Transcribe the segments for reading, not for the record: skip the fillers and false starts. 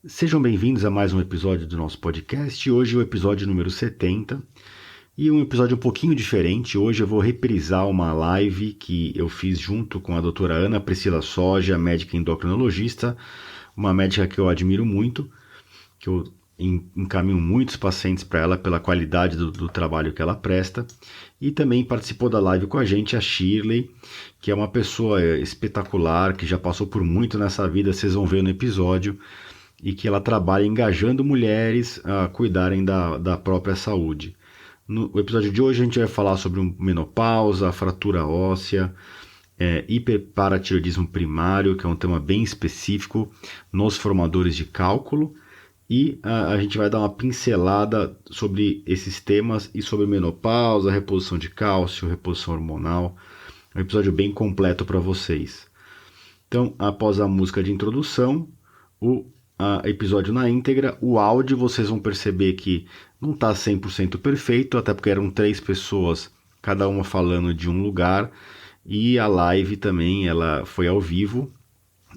Sejam bem-vindos a mais um episódio do nosso podcast. Hoje é o episódio número 70 e um episódio um pouquinho diferente. Hoje eu vou reprisar uma live que eu fiz junto com a doutora Ana Priscila Soja, médica endocrinologista, uma médica que eu admiro muito, que eu encaminho muitos pacientes para ela pela qualidade do trabalho que ela presta. E também participou da live com a gente a Shirley, que é uma pessoa espetacular, que já passou por muito nessa vida, vocês vão ver no episódio, e que ela trabalha engajando mulheres a cuidarem da própria saúde. No episódio de hoje a gente vai falar sobre menopausa, fratura óssea, hiperparatiroidismo primário, que é um tema bem específico nos formadores de cálculo, e a gente vai dar uma pincelada sobre esses temas e sobre menopausa, reposição de cálcio, reposição hormonal. É um episódio bem completo para vocês. Então, após a música de introdução, o episódio na íntegra. O áudio vocês vão perceber que não está 100% perfeito, até porque eram 3 pessoas, cada uma falando de um lugar, e a live também ela foi ao vivo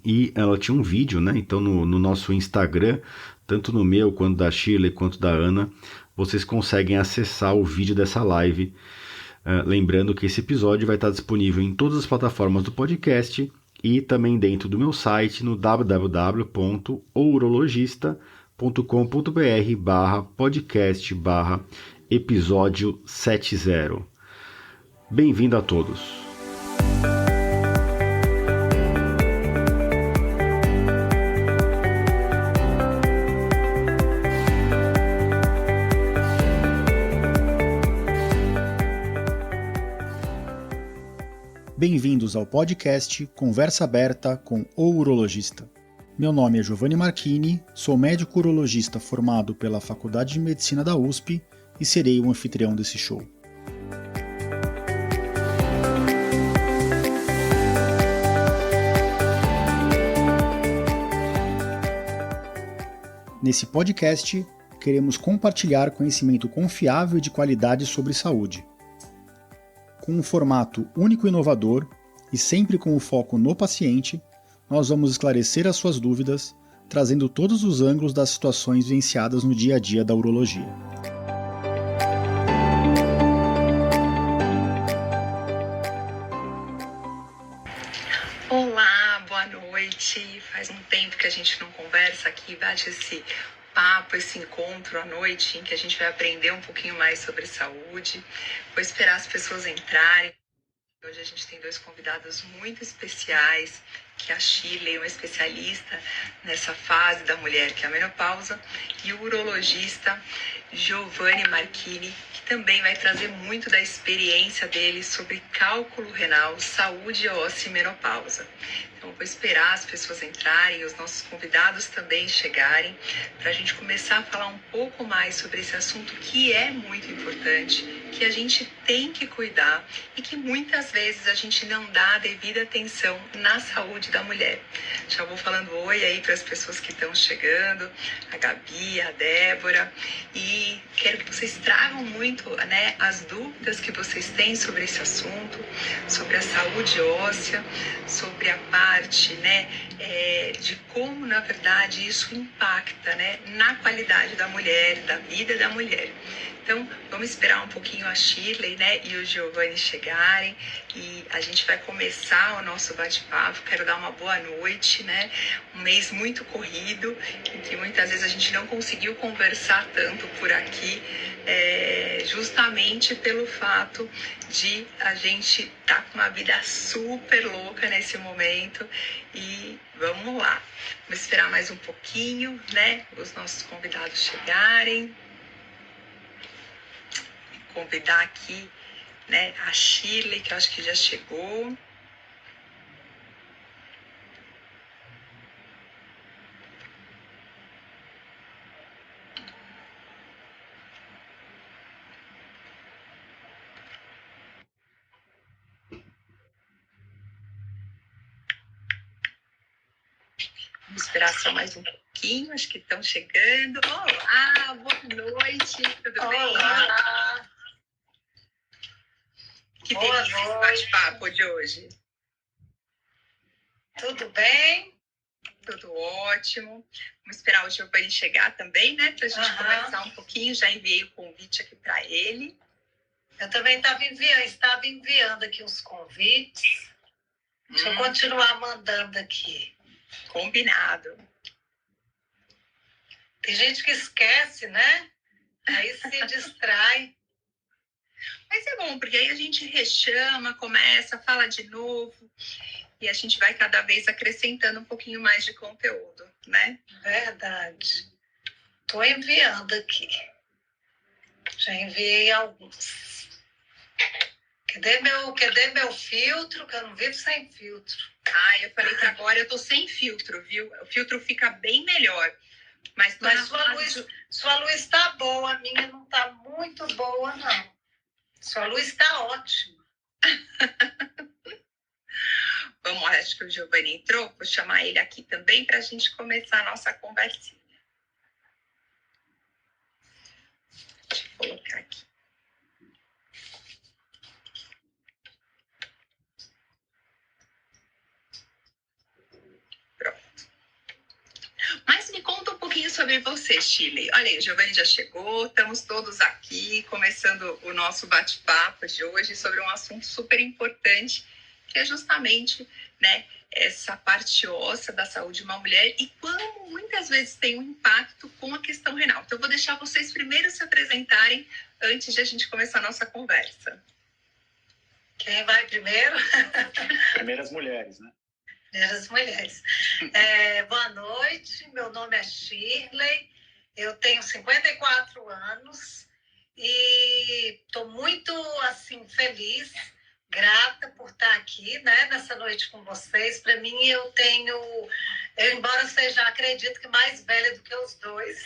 e ela tinha um vídeo, né? Então no nosso Instagram, tanto no meu quanto da Shirley quanto da Ana, vocês conseguem acessar o vídeo dessa live. Lembrando que esse episódio vai estar disponível em todas as plataformas do podcast e também dentro do meu site no www.ourologista.com.br/podcast/episódio 70. Bem-vindo a todos. Bem-vindos ao podcast Conversa Aberta com o Urologista. Meu nome é Giovanni Marchini, sou médico urologista formado pela Faculdade de Medicina da USP e serei o anfitrião desse show. Nesse podcast, queremos compartilhar conhecimento confiável e de qualidade sobre saúde. Com um formato único e inovador, e sempre com o foco no paciente, nós vamos esclarecer as suas dúvidas, trazendo todos os ângulos das situações vivenciadas no dia a dia da urologia. Olá, boa noite. Faz um tempo que a gente não conversa aqui, bate esse papo, esse encontro à noite em que a gente vai aprender um pouquinho mais sobre saúde. Vou esperar as pessoas entrarem. Hoje a gente tem 2 convidados muito especiais, que é a Shirley, uma especialista nessa fase da mulher, que é a menopausa, e o urologista Giovanni Marchini, que também vai trazer muito da experiência dele sobre cálculo renal, saúde óssea e menopausa. Então, vou esperar as pessoas entrarem, os nossos convidados também chegarem, para a gente começar a falar um pouco mais sobre esse assunto que é muito importante, que a gente tem que cuidar e que muitas vezes a gente não dá a devida atenção na saúde da mulher. Já vou falando oi aí para as pessoas que estão chegando, a Gabi, a Débora, e quero que vocês tragam muito, né, as dúvidas que vocês têm sobre esse assunto, sobre a saúde óssea, sobre a parte, né, de como, na verdade, isso impacta, né, na qualidade da mulher, da vida da mulher. Então, vamos esperar um pouquinho a Shirley, né, e o Giovanni chegarem e a gente vai começar o nosso bate-papo. Quero dar uma boa noite, né, um mês muito corrido, em que muitas vezes a gente não conseguiu conversar tanto por aqui, justamente pelo fato de a gente estar com uma vida super louca nesse momento. E vamos lá, vamos esperar mais um pouquinho, né, os nossos convidados chegarem. Convidar aqui, né, a Shirley, que eu acho que já chegou. Vamos esperar só mais um pouquinho, acho que estão chegando. Olá, boa noite, tudo bem? Olá. Que delícia esse bate-papo de hoje. Tudo bem? tudo ótimo. Vamos esperar o Giovanni chegar também, né? Para a gente conversar um pouquinho. Já enviei o convite aqui para ele. Eu também estava enviando aqui os convites. Deixa eu continuar mandando aqui. Combinado. Tem gente que esquece, né? Aí se distrai. Mas é bom, porque aí a gente rechama, começa, fala de novo. E a gente vai cada vez acrescentando um pouquinho mais de conteúdo, né? Verdade. Estou enviando aqui. Já enviei alguns. Cadê meu filtro? Que eu não vivo sem filtro. Eu falei que agora eu tô sem filtro, viu? O filtro fica bem melhor. Mas sua luz tá boa, a minha não tá muito boa, não. Sua luz tá ótima. Vamos, acho que o Giovanni entrou. Vou chamar ele aqui também para a gente começar a nossa conversinha. Deixa eu colocar aqui. Mas me conta um pouquinho sobre você, Shirley. Olha aí, o Giovanni já chegou, estamos todos aqui, começando o nosso bate-papo de hoje sobre um assunto super importante, que é justamente, né, essa parte óssea da saúde de uma mulher e como muitas vezes tem um impacto com a questão renal. Então, eu vou deixar vocês primeiro se apresentarem antes de a gente começar a nossa conversa. Quem vai primeiro? Primeiras mulheres, né? Primeiras mulheres. Boa noite, meu nome é Shirley, eu tenho 54 anos e estou muito, assim, feliz, grata por estar aqui, né, nessa noite com vocês. Para mim, eu embora eu seja, acredito que mais velha do que os dois,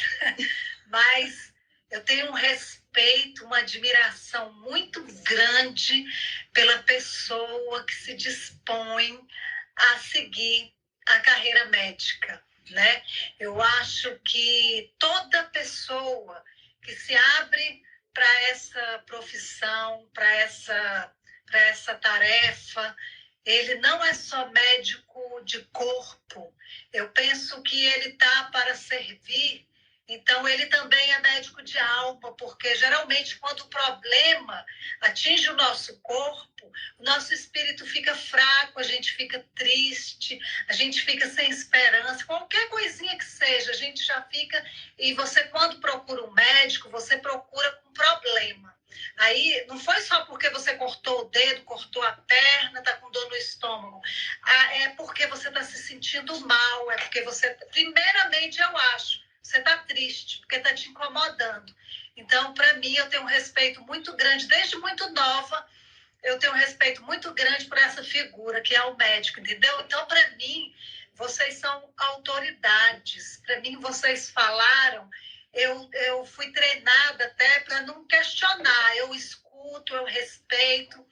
mas eu tenho um respeito, uma admiração muito grande pela pessoa que se dispõe a seguir a carreira médica, né? Eu acho que toda pessoa que se abre para essa profissão, para essa tarefa, ele não é só médico de corpo. Eu penso que ele está para servir. Então, ele também é médico de alma, porque geralmente quando o problema atinge o nosso corpo, o nosso espírito fica fraco, a gente fica triste, a gente fica sem esperança, qualquer coisinha que seja, a gente já fica... E você, quando procura um médico, você procura com problema. Aí, não foi só porque você cortou o dedo, cortou a perna, está com dor no estômago. É porque você está se sentindo mal, é porque você... Primeiramente, eu acho, você está triste, porque está te incomodando. Então, para mim, eu tenho um respeito muito grande, desde muito nova, eu tenho um respeito muito grande por essa figura, que é o médico, entendeu? Então, para mim, vocês são autoridades. Para mim, vocês falaram, eu fui treinada até para não questionar. Eu escuto, eu respeito.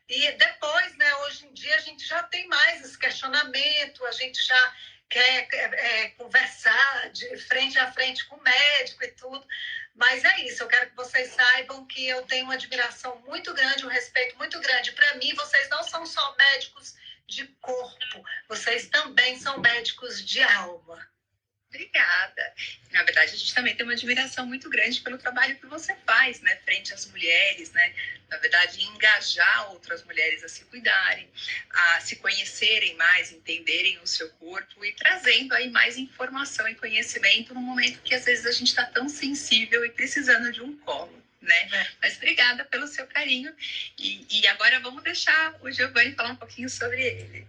E depois, né, hoje em dia, a gente já tem mais esse questionamento, a gente já quer conversar de frente a frente com o médico e tudo. Mas é isso, eu quero que vocês saibam que eu tenho uma admiração muito grande, um respeito muito grande. Para mim, vocês não são só médicos de corpo, vocês também são médicos de alma. Obrigada. Na verdade, a gente também tem uma admiração muito grande pelo trabalho que você faz, né, frente às mulheres, né? Na verdade, engajar outras mulheres a se cuidarem, a se conhecerem mais, entenderem o seu corpo e trazendo aí mais informação e conhecimento no momento que às vezes a gente está tão sensível e precisando de um colo, né? Mas obrigada pelo seu carinho. E agora vamos deixar o Giovanni falar um pouquinho sobre ele.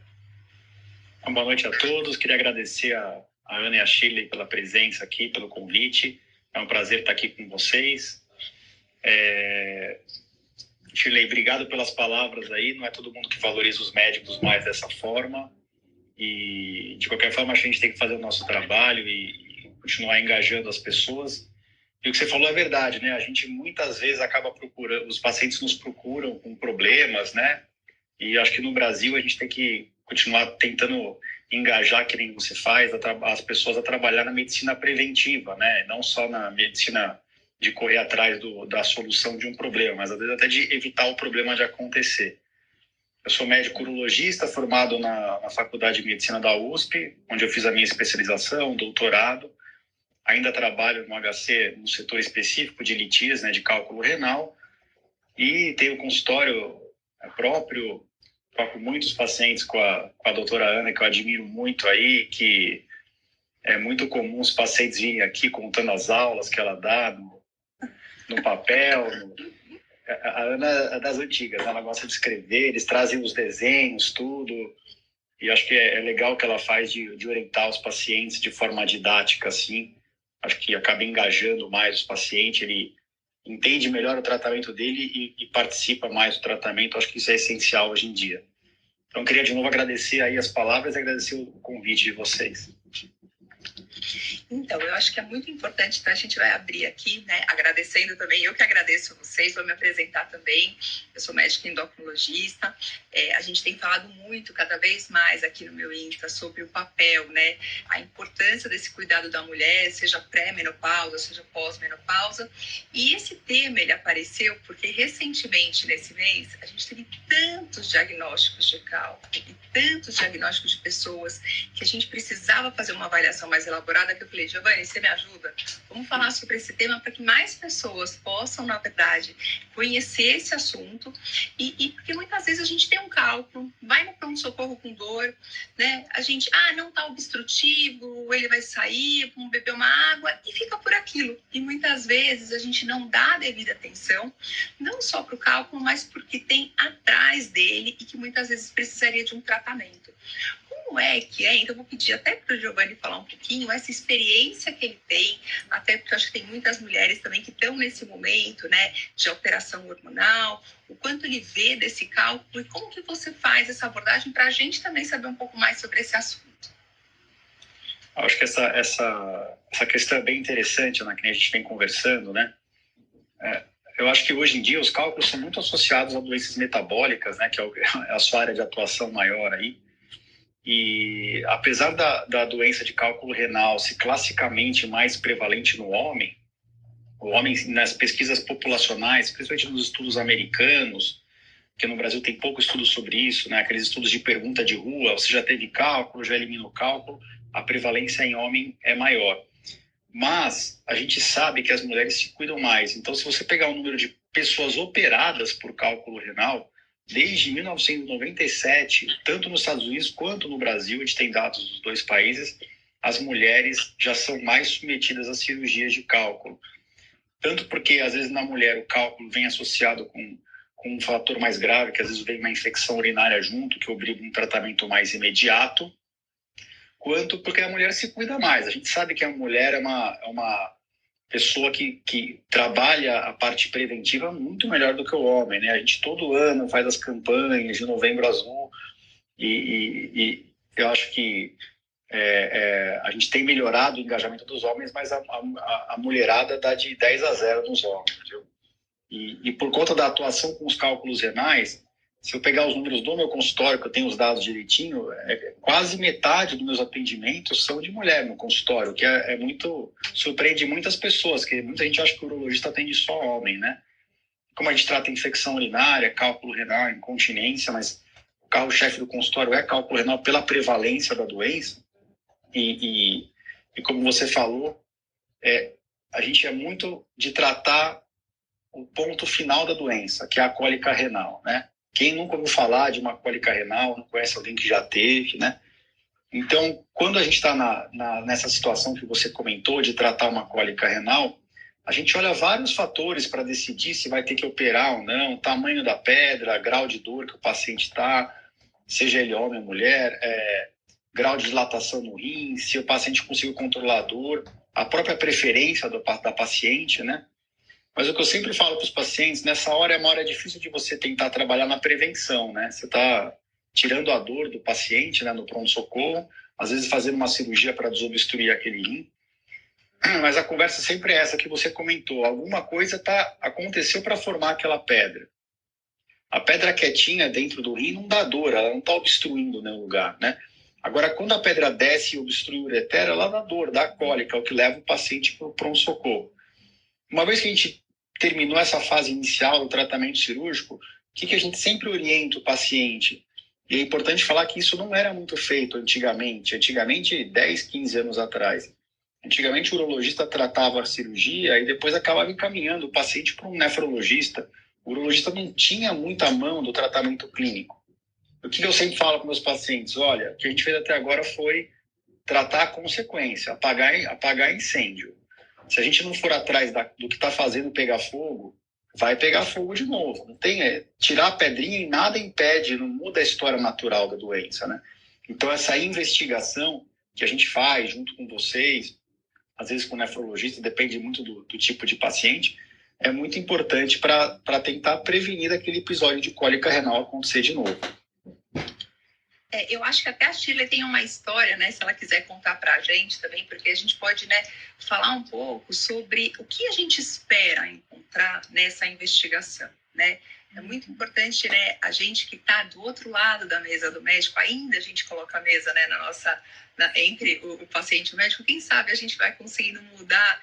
Boa noite a todos. Queria agradecer a Ana e a Shirley pela presença aqui, pelo convite. É um prazer estar aqui com vocês. Shirley, obrigado pelas palavras aí. Não é todo mundo que valoriza os médicos mais dessa forma. E, de qualquer forma, a gente tem que fazer o nosso trabalho e continuar engajando as pessoas. E o que você falou é verdade, né? A gente muitas vezes acaba procurando, os pacientes nos procuram com problemas, né? E acho que no Brasil a gente tem que continuar tentando engajar, que nem você faz, as pessoas a trabalhar na medicina preventiva, né? Não só na medicina de correr atrás da solução de um problema, mas às vezes até de evitar o problema de acontecer. Eu sou médico urologista, formado na Faculdade de Medicina da USP, onde eu fiz a minha especialização, doutorado. Ainda trabalho no HC, no setor específico de litíase, né, de cálculo renal. E tenho consultório próprio, toco muitos pacientes com a doutora Ana, que eu admiro muito aí, que é muito comum os pacientes virem aqui contando as aulas que ela dá no papel. A Ana é das antigas, né? Ela gosta de escrever, eles trazem os desenhos, tudo. E acho que é legal o que ela faz de orientar os pacientes de forma didática, assim. Acho que acaba engajando mais os pacientes, ele entende melhor o tratamento dele e participa mais do tratamento. Acho que isso é essencial hoje em dia. Então, queria de novo agradecer aí as palavras e agradecer o convite de vocês. Então, eu acho que é muito importante, então a gente vai abrir aqui, né, agradecendo também, eu que agradeço a vocês, vou me apresentar também, eu sou médica endocrinologista, a gente tem falado muito, cada vez mais aqui no meu Insta, sobre o papel, né, a importância desse cuidado da mulher, seja pré-menopausa, seja pós-menopausa, e esse tema, ele apareceu porque recentemente, nesse mês, a gente teve tantos diagnósticos de cálculo e tantos diagnósticos de pessoas que a gente precisava fazer uma avaliação mais elaborada, que eu falei, Giovanni, você me ajuda? Vamos falar sobre esse tema para que mais pessoas possam, na verdade, conhecer esse assunto e porque muitas vezes a gente tem um cálculo, vai no pronto-socorro com dor, né? A gente, não está obstrutivo, ele vai sair, vamos beber uma água e fica por aquilo. E muitas vezes a gente não dá a devida atenção, não só para o cálculo, mas porque tem atrás dele e que muitas vezes precisaria de um tratamento. Como é que é? Então, eu vou pedir até para o Giovanni falar um pouquinho essa experiência que ele tem, até porque eu acho que tem muitas mulheres também que estão nesse momento, né, de alteração hormonal, o quanto ele vê desse cálculo e como que você faz essa abordagem para a gente também saber um pouco mais sobre esse assunto. Acho que essa questão é bem interessante, né, que a gente vem conversando, né? Eu acho que hoje em dia os cálculos são muito associados a doenças metabólicas, né, que é a sua área de atuação maior aí. E apesar da doença de cálculo renal ser classicamente mais prevalente no homem, o homem nas pesquisas populacionais, principalmente nos estudos americanos, porque no Brasil tem pouco estudo sobre isso, né? Aqueles estudos de pergunta de rua, você já teve cálculo, já eliminou cálculo, a prevalência em homem é maior. Mas a gente sabe que as mulheres se cuidam mais. Então, se você pegar o número de pessoas operadas por cálculo renal, desde 1997, tanto nos Estados Unidos quanto no Brasil, a gente tem dados dos dois países, as mulheres já são mais submetidas a cirurgias de cálculo. Tanto porque, às vezes, na mulher o cálculo vem associado com um fator mais grave, que às vezes vem uma infecção urinária junto, que obriga um tratamento mais imediato, quanto porque a mulher se cuida mais. A gente sabe que a mulher é uma pessoa que trabalha a parte preventiva muito melhor do que o homem, né? A gente todo ano faz as campanhas de Novembro Azul e eu acho que a gente tem melhorado o engajamento dos homens, mas a mulherada dá de 10-0 nos homens, viu? E por conta da atuação com os cálculos renais, se eu pegar os números do meu consultório, que eu tenho os dados direitinho, quase metade dos meus atendimentos são de mulher no consultório, que surpreende muitas pessoas, que muita gente acha que o urologista atende só homem, né? Como a gente trata infecção urinária, cálculo renal, incontinência, mas o carro-chefe do consultório é cálculo renal pela prevalência da doença, e como você falou, a gente é muito de tratar o ponto final da doença, que é a cólica renal, né? Quem nunca ouviu falar de uma cólica renal, não conhece alguém que já teve, né? Então, quando a gente está nessa situação que você comentou de tratar uma cólica renal, a gente olha vários fatores para decidir se vai ter que operar ou não, tamanho da pedra, grau de dor que o paciente está, seja ele homem ou mulher, grau de dilatação no rim, se o paciente conseguiu controlar a dor, a própria preferência da paciente, né? Mas o que eu sempre falo para os pacientes, nessa hora é uma hora difícil de você tentar trabalhar na prevenção, né? Você está tirando a dor do paciente, né, no pronto-socorro, às vezes fazendo uma cirurgia para desobstruir aquele rim. Mas a conversa sempre é essa que você comentou. Alguma coisa aconteceu para formar aquela pedra. A pedra quietinha dentro do rim não dá dor, ela não está obstruindo nenhum lugar, né? Agora, quando a pedra desce e obstrui o ureter, ela dá dor, dá cólica, é o que leva o paciente para o pronto-socorro. Uma vez que a gente terminou essa fase inicial do tratamento cirúrgico, que a gente sempre orienta o paciente? E é importante falar que isso não era muito feito antigamente, 10, 15 anos atrás. Antigamente o urologista tratava a cirurgia e depois acabava encaminhando o paciente para um nefrologista. O urologista não tinha muita mão do tratamento clínico. O que eu sempre falo para meus pacientes? Olha, o que a gente fez até agora foi tratar a consequência, apagar incêndio. Se a gente não for atrás do que está fazendo pegar fogo, vai pegar fogo de novo. Não tem, tirar a pedrinha e nada impede, não muda a história natural da doença, né? Então, essa investigação que a gente faz junto com vocês, às vezes com o nefrologista, depende muito do tipo de paciente, é muito importante para tentar prevenir aquele episódio de cólica renal acontecer de novo. Eu acho que até a Shirley tem uma história, né, se ela quiser contar para a gente também, porque a gente pode, né, falar um pouco sobre o que a gente espera encontrar nessa investigação, né? É muito importante, né, a gente que está do outro lado da mesa do médico, ainda a gente coloca a mesa, né, entre o paciente e o médico, quem sabe a gente vai conseguindo mudar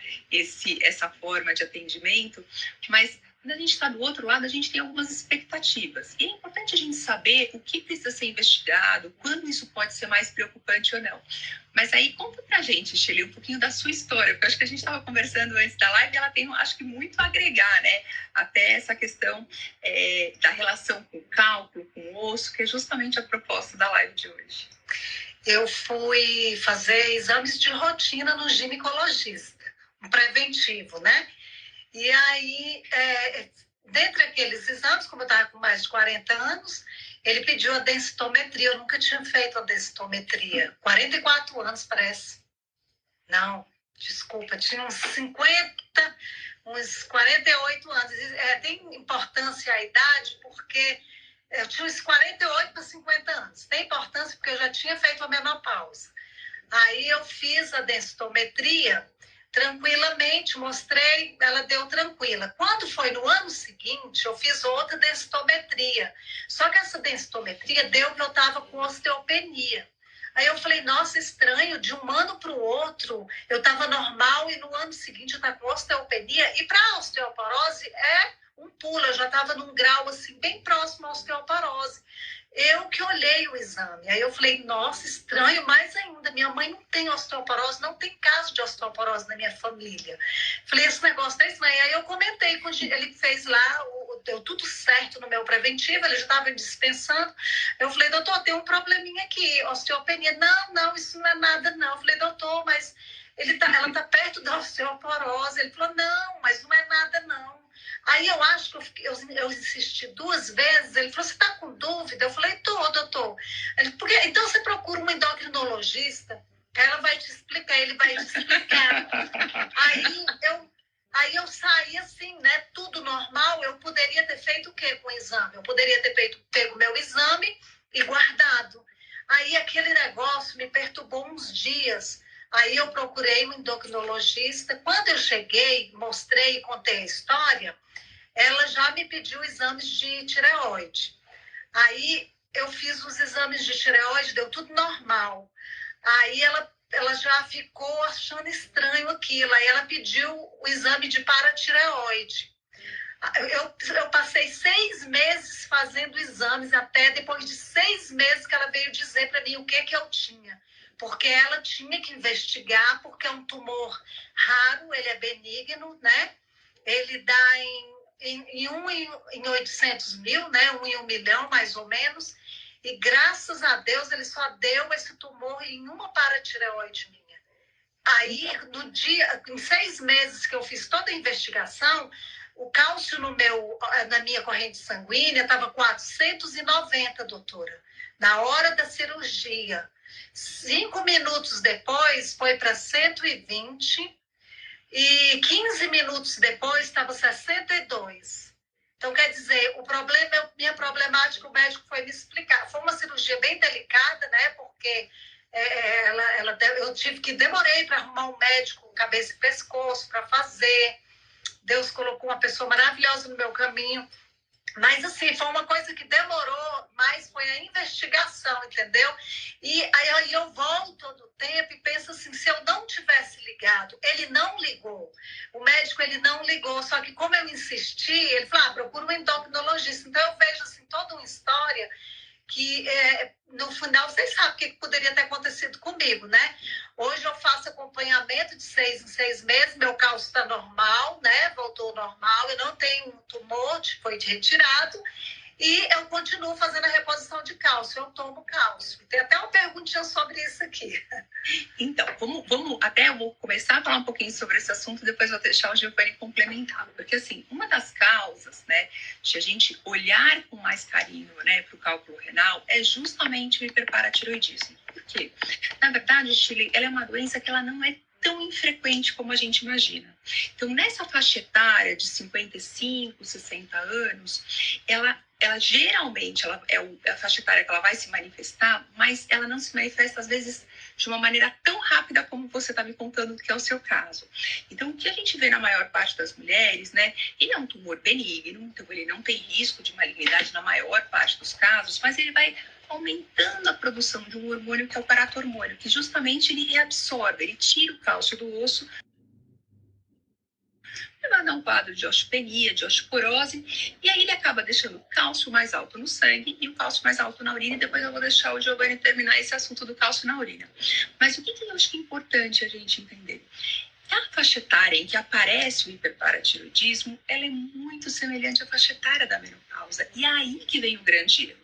essa forma de atendimento, mas quando a gente está do outro lado, a gente tem algumas expectativas. E é importante a gente saber o que precisa ser investigado, quando isso pode ser mais preocupante ou não. Mas aí, conta pra gente, Shirley, um pouquinho da sua história, porque eu acho que a gente estava conversando antes da live e ela tem, acho que, muito a agregar, né? Até essa questão da relação com o cálculo, com o osso, que é justamente a proposta da live de hoje. Eu fui fazer exames de rotina no ginecologista, um preventivo, né? E aí, dentre aqueles exames, como eu estava com mais de 40 anos, ele pediu a densitometria. Eu nunca tinha feito a densitometria. 44 anos, parece. Não, desculpa, tinha uns 48 anos. Tem importância a idade, porque eu tinha uns 48 para 50 anos. Tem importância porque eu já tinha feito a menopausa. Aí eu fiz a densitometria tranquilamente, mostrei, ela deu tranquila. Quando foi no ano seguinte, eu fiz outra densitometria. Só que essa densitometria deu que eu estava com osteopenia. Aí eu falei, nossa, estranho, de um ano para o outro eu estava normal e no ano seguinte eu estava com osteopenia. E para a osteoporose é um pulo, eu já estava num grau assim, bem próximo à osteoporose. Eu que olhei o exame, aí eu falei, nossa, estranho, mais ainda, minha mãe não tem osteoporose, não tem caso de osteoporose na minha família. Falei, esse negócio tá estranho. Aí eu comentei com ele, fez lá, deu tudo certo no meu preventivo, ele já estava dispensando. Eu falei, doutor, tem um probleminha aqui, osteopenia. Não, isso não é nada, não. Eu falei, doutor, mas ela tá perto da osteoporose. Ele falou, não, mas não é nada, não. Aí eu acho que eu insisti 2 vezes. Ele falou, você está com dúvida? Eu falei, tô, doutor. Ele, então você procura um endocrinologista, ela vai te explicar, ele vai te explicar. Aí eu saí assim, né, tudo normal. Eu poderia ter feito o quê com o exame? Eu poderia ter pego meu exame e guardado. Aí aquele negócio me perturbou uns dias. Aí eu procurei um endocrinologista. Quando eu cheguei, mostrei e contei a história, ela já me pediu exames de tireoide. Aí eu fiz os exames de tireoide, deu tudo normal. Aí ela já ficou achando estranho aquilo. Aí ela pediu o exame de paratireoide. Eu passei 6 meses fazendo exames, até depois de 6 meses que ela veio dizer para mim o que eu tinha. Porque ela tinha que investigar, porque é um tumor raro, ele é benigno, né? Ele dá em 1 em 800 mil, né? 1 em 1 milhão, mais ou menos. E graças a Deus, ele só deu esse tumor em uma paratireoide minha. Aí, em 6 meses que eu fiz toda a investigação, o cálcio na minha corrente sanguínea estava 490, doutora. Na hora da cirurgia. 5 minutos depois foi para 120 e 15 minutos depois estava 62. Então, quer dizer, minha problemática, o médico foi me explicar. Foi uma cirurgia bem delicada, né? Porque eu demorei para arrumar um médico com cabeça e pescoço para fazer. Deus colocou uma pessoa maravilhosa no meu caminho. Mas, assim, foi uma coisa que demorou, mas foi a investigação, entendeu? E aí eu volto no tempo e penso assim, se eu não tivesse ligado, ele não ligou. O médico, ele não ligou, só que como eu insisti, ele falou, procura um endocrinologista. Então, eu vejo, assim, toda uma história que, no final, vocês sabem o que poderia ter acontecido comigo, né? Hoje eu faço acompanhamento de 6 em 6 meses, meu cálcio está normal, né? Voltou ao normal, eu não tenho um tumor, foi retirado, e eu continuo fazendo a reposição de cálcio, eu tomo cálcio. Tem até uma perguntinha sobre isso aqui. Então, eu vou começar a falar um pouquinho sobre esse assunto, depois vou deixar o Giovanni complementar. Porque, assim, uma das causas, né, de a gente olhar com mais carinho, né, para o cálculo renal é justamente o hiperparatiroidismo. Por quê? Na verdade, Shirley, ela é uma doença que ela não é tão infrequente como a gente imagina. Então, nessa faixa etária de 55, 60 anos, ela geralmente é a faixa etária que ela vai se manifestar, mas ela não se manifesta, às vezes, de uma maneira tão rápida como você está me contando que é o seu caso. Então, o que a gente vê na maior parte das mulheres, né, ele é um tumor benigno, então ele não tem risco de malignidade na maior parte dos casos, mas ele vai aumentando a produção de um hormônio que é o paratormônio, que justamente ele reabsorve, ele tira o cálcio do osso, levando a um quadro de osteopenia, de osteoporose, e aí ele acaba deixando o cálcio mais alto no sangue e o cálcio mais alto na urina, e depois eu vou deixar o Giovanni terminar esse assunto do cálcio na urina. Mas o que eu acho que é importante a gente entender? A faixa etária em que aparece o hiperparatiroidismo, ela é muito semelhante à faixa etária da menopausa, e é aí que vem o grande erro.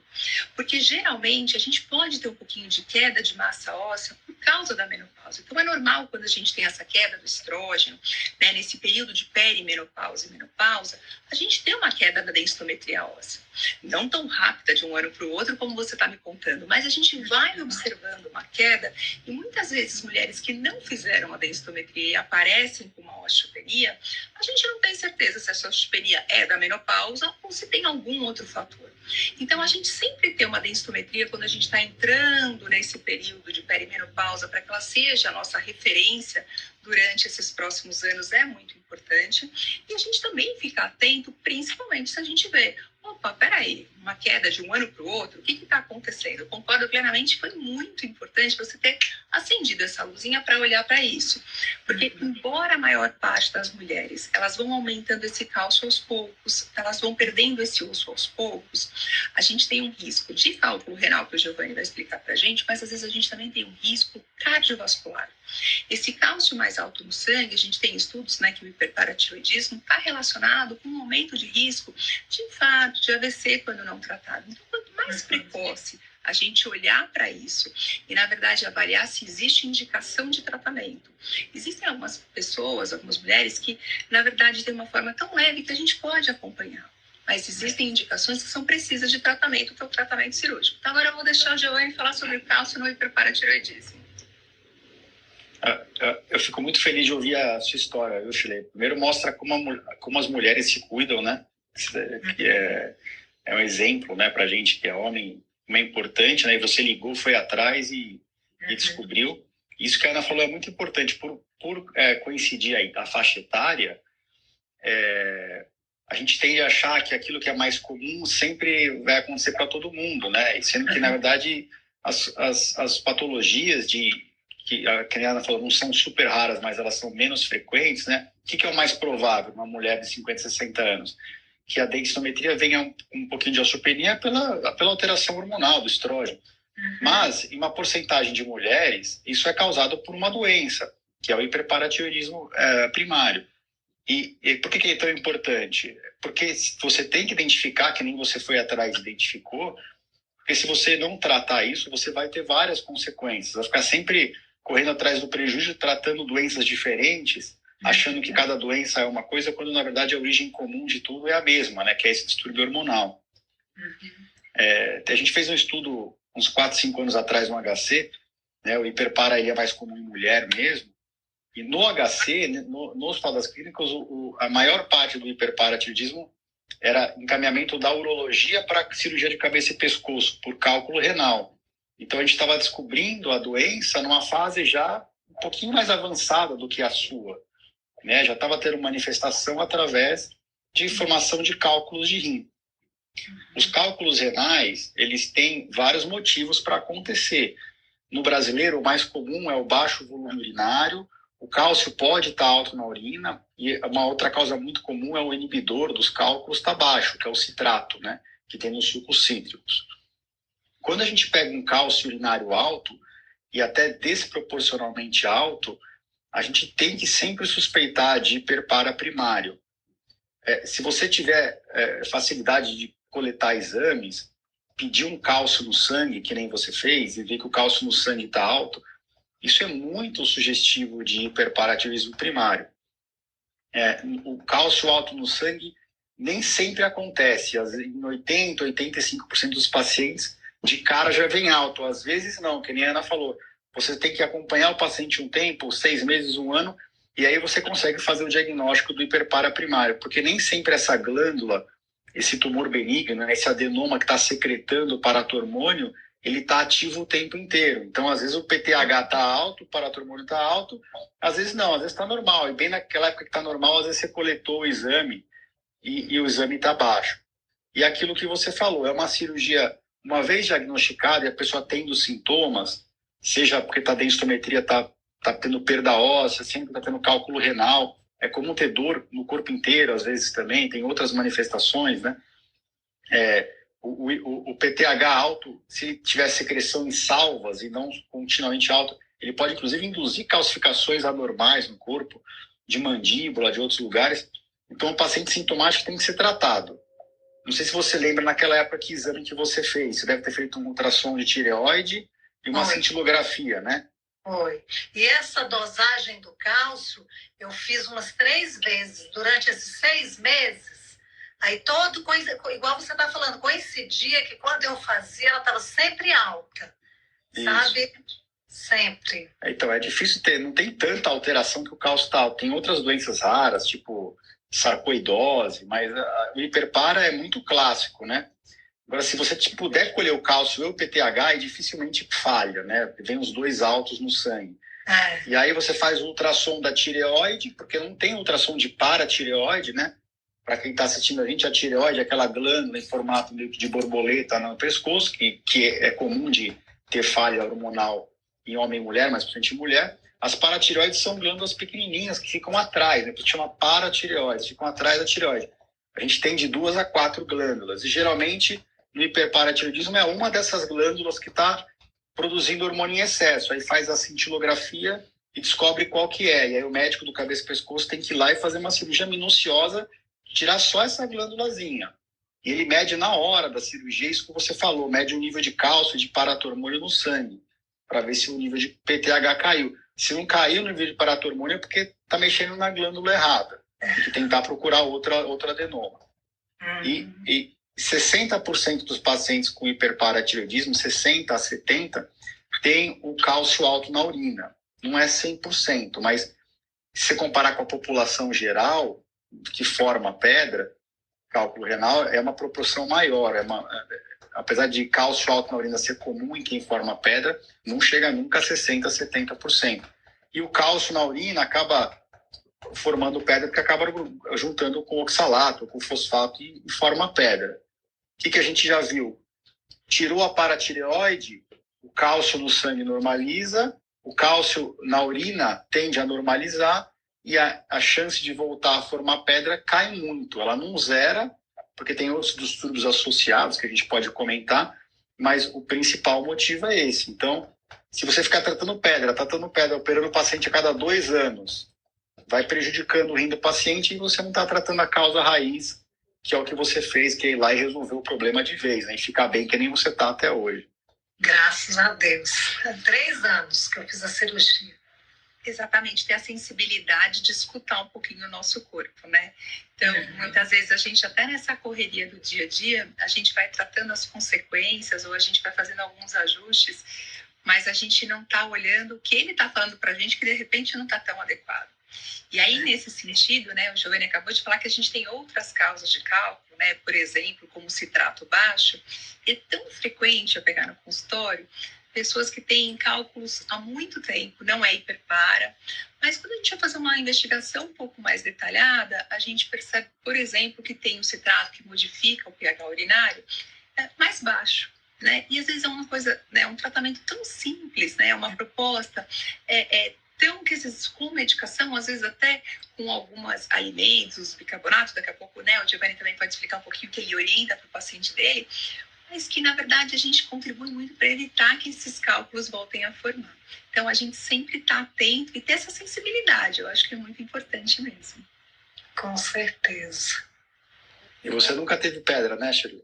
Porque geralmente a gente pode ter um pouquinho de queda de massa óssea por causa da menopausa. Então é normal quando a gente tem essa queda do estrógeno, né, nesse período de perimenopausa e menopausa, a gente tem uma queda da densitometria óssea. Não tão rápida de um ano para o outro como você está me contando, mas a gente vai observando uma queda e muitas vezes mulheres que não fizeram a densitometria e aparecem com uma osteopenia, a gente não tem certeza se essa osteopenia é da menopausa ou se tem algum outro fator. Então, a gente sempre tem uma densitometria quando a gente está entrando nesse período de perimenopausa, para que ela seja a nossa referência durante esses próximos anos, é muito importante. E a gente também fica atento, principalmente se a gente vê, opa, peraí, uma queda de um ano para o outro, o que está acontecendo? Eu concordo plenamente, foi muito importante você ter acendido essa luzinha para olhar para isso. Porque, embora a maior parte das mulheres, elas vão aumentando esse cálcio aos poucos, elas vão perdendo esse osso aos poucos, a gente tem um risco de cálculo renal, que o Giovanni vai explicar para a gente, mas às vezes a gente também tem um risco cardiovascular. Esse cálcio mais alto no sangue, a gente tem estudos, né, que o hiperparatiroidismo está relacionado com um aumento de risco de infarto, de AVC quando não tratado. Então, quanto mais precoce a gente olhar para isso e, na verdade, avaliar se existe indicação de tratamento. Existem algumas pessoas, algumas mulheres que, na verdade, têm uma forma tão leve que a gente pode acompanhar. Mas existem indicações que são precisas de tratamento, que é o tratamento cirúrgico. Então, agora eu vou deixar o Giovanni falar sobre o cálcio no hiperparatiroidismo. Eu fico muito feliz de ouvir a sua história, viu, Shirley? Primeiro mostra como as mulheres se cuidam, né? Que é um exemplo, né, pra gente que é homem, como é importante, né? E você ligou, foi atrás e descobriu. Isso que a Ana falou é muito importante. Por coincidir aí a faixa etária, a gente tende a achar que aquilo que é mais comum sempre vai acontecer para todo mundo, né? Sendo que, na verdade, as patologias que a Ana falou não são super raras, mas elas são menos frequentes, né? O que é o mais provável numa mulher de 50, 60 anos? Que a densitometria venha um pouquinho de osteopenia pela alteração hormonal do estrógeno. Mas, em uma porcentagem de mulheres, isso é causado por uma doença, que é o hiperparatiroidismo primário. E por que é tão importante? Porque você tem que identificar, que nem você foi atrás e identificou, porque se você não tratar isso, você vai ter várias consequências. Vai ficar sempre correndo atrás do prejuízo, tratando doenças diferentes, achando que cada doença é uma coisa, quando na verdade a origem comum de tudo é a mesma, né? Que é esse distúrbio hormonal. A gente fez um estudo uns 4, 5 anos atrás no HC, né? O hiperpara é mais comum em mulher mesmo, e no HC, no Hospital das Clínicas, a maior parte do hiperparatiroidismo era encaminhamento da urologia para cirurgia de cabeça e pescoço, por cálculo renal. Então a gente estava descobrindo a doença numa fase já um pouquinho mais avançada do que a sua, né? Já estava tendo manifestação através de formação de cálculos de rim. Os cálculos renais, eles têm vários motivos para acontecer. No brasileiro, o mais comum é o baixo volume urinário, o cálcio pode estar alto na urina, e uma outra causa muito comum é o inibidor dos cálculos estar baixo, que é o citrato, né, que tem nos sucos cítricos. Quando a gente pega um cálcio urinário alto, e até desproporcionalmente alto, a gente tem que sempre suspeitar de hiperpara primário. Se você tiver facilidade de coletar exames, pedir um cálcio no sangue, que nem você fez, e ver que o cálcio no sangue está alto, isso é muito sugestivo de hiperparatiroidismo primário. O cálcio alto no sangue nem sempre acontece. Em 80%, 85% dos pacientes, de cara já vem alto. Às vezes não, que nem a Ana falou. Você tem que acompanhar o paciente um tempo, 6 meses, 1 ano, e aí você consegue fazer o diagnóstico do hiperpara primário, porque nem sempre essa glândula, esse tumor benigno, né, esse adenoma que está secretando o paratormônio, ele está ativo o tempo inteiro. Então, às vezes o PTH está alto, o paratormônio está alto, às vezes não, às vezes está normal. E bem naquela época que está normal, às vezes você coletou o exame e o exame está baixo. E aquilo que você falou, é uma cirurgia, uma vez diagnosticada e a pessoa tendo sintomas, seja porque está densitometria, está tendo perda óssea, sempre está tendo cálculo renal, é comum ter dor no corpo inteiro, às vezes também, tem outras manifestações, né? O PTH alto, se tiver secreção em salvas e não continuamente alto, ele pode inclusive induzir calcificações anormais no corpo, de mandíbula, de outros lugares. Então o paciente sintomático tem que ser tratado. Não sei se você lembra naquela época que exame que você fez, você deve ter feito um ultrassom de tireoide e uma cintilografia, né? Foi. E essa dosagem do cálcio, eu fiz umas 3 vezes durante esses 6 meses. Aí igual você está falando, coincidia que quando eu fazia, ela estava sempre alta. Isso. Sabe? Sempre. Então, é difícil não tem tanta alteração que o cálcio está alto. Tem outras doenças raras, tipo sarcoidose, mas o hiperpara é muito clássico, né? Agora, se você puder colher o cálcio e o PTH, dificilmente falha, né? Vem os dois altos no sangue. E aí você faz o ultrassom da tireoide, porque não tem ultrassom de paratireoide, né? Para quem está assistindo a gente, a tireoide é aquela glândula em formato meio que de borboleta no pescoço, que é comum de ter falha hormonal em homem e mulher, mas principalmente em mulher. As paratireoides são glândulas pequenininhas que ficam atrás, né? Que chama paratireoides, ficam atrás da tireoide. A gente tem de 2 a 4 glândulas, e geralmente no hiperparatiroidismo é uma dessas glândulas que está produzindo hormônio em excesso. Aí faz a cintilografia e descobre qual que é. E aí o médico do cabeça e pescoço tem que ir lá e fazer uma cirurgia minuciosa, tirar só essa glândulazinha. E ele mede na hora da cirurgia, isso que você falou, mede o nível de cálcio e de paratormônio no sangue, para ver se o nível de PTH caiu. Se não caiu no nível de paratormônio é porque está mexendo na glândula errada. Tem que tentar procurar outro adenoma. E 60% dos pacientes com hiperparatiroidismo, 60% a 70%, tem o cálcio alto na urina. Não é 100%, mas se você comparar com a população geral, que forma pedra, cálculo renal, é uma proporção maior. Apesar de cálcio alto na urina ser comum em quem forma pedra, não chega nunca a 60%, 70%. E o cálcio na urina acaba formando pedra, porque acaba juntando com oxalato, com fosfato e forma pedra. O que a gente já viu? Tirou a paratireoide, o cálcio no sangue normaliza, o cálcio na urina tende a normalizar e a chance de voltar a formar pedra cai muito. Ela não zera, porque tem outros distúrbios associados que a gente pode comentar, mas o principal motivo é esse. Então, se você ficar tratando pedra, operando o paciente a cada 2 anos, vai prejudicando o rim do paciente e você não está tratando a causa raiz, que é o que você fez, que é ir lá e resolver o problema de vez, né? E ficar bem que nem você está até hoje. Graças a Deus. Há 3 anos que eu fiz a cirurgia. Exatamente, ter a sensibilidade de escutar um pouquinho o nosso corpo, né? Então, muitas vezes a gente, até nessa correria do dia a dia, a gente vai tratando as consequências ou a gente vai fazendo alguns ajustes, mas a gente não está olhando o que ele está falando para a gente que de repente não está tão adequado. E aí, nesse sentido, né, o Giovanni acabou de falar que a gente tem outras causas de cálculo, né? Por exemplo, como o citrato baixo. É tão frequente eu pegar no consultório pessoas que têm cálculos há muito tempo, não é hiperpara, mas quando a gente vai fazer uma investigação um pouco mais detalhada, a gente percebe, por exemplo, que tem um citrato que modifica o pH urinário mais baixo, né? E às vezes é uma coisa, né, um tratamento tão simples, né? Uma proposta tão que às vezes com medicação, às vezes até com alguns alimentos, bicarbonato, daqui a pouco, né? O Giovanni também pode explicar um pouquinho o que ele orienta para o paciente dele, mas que, na verdade, a gente contribui muito para evitar que esses cálculos voltem a formar. Então, a gente sempre está atento e ter essa sensibilidade, eu acho que é muito importante mesmo. Com certeza. E você nunca teve pedra, né, Shirley?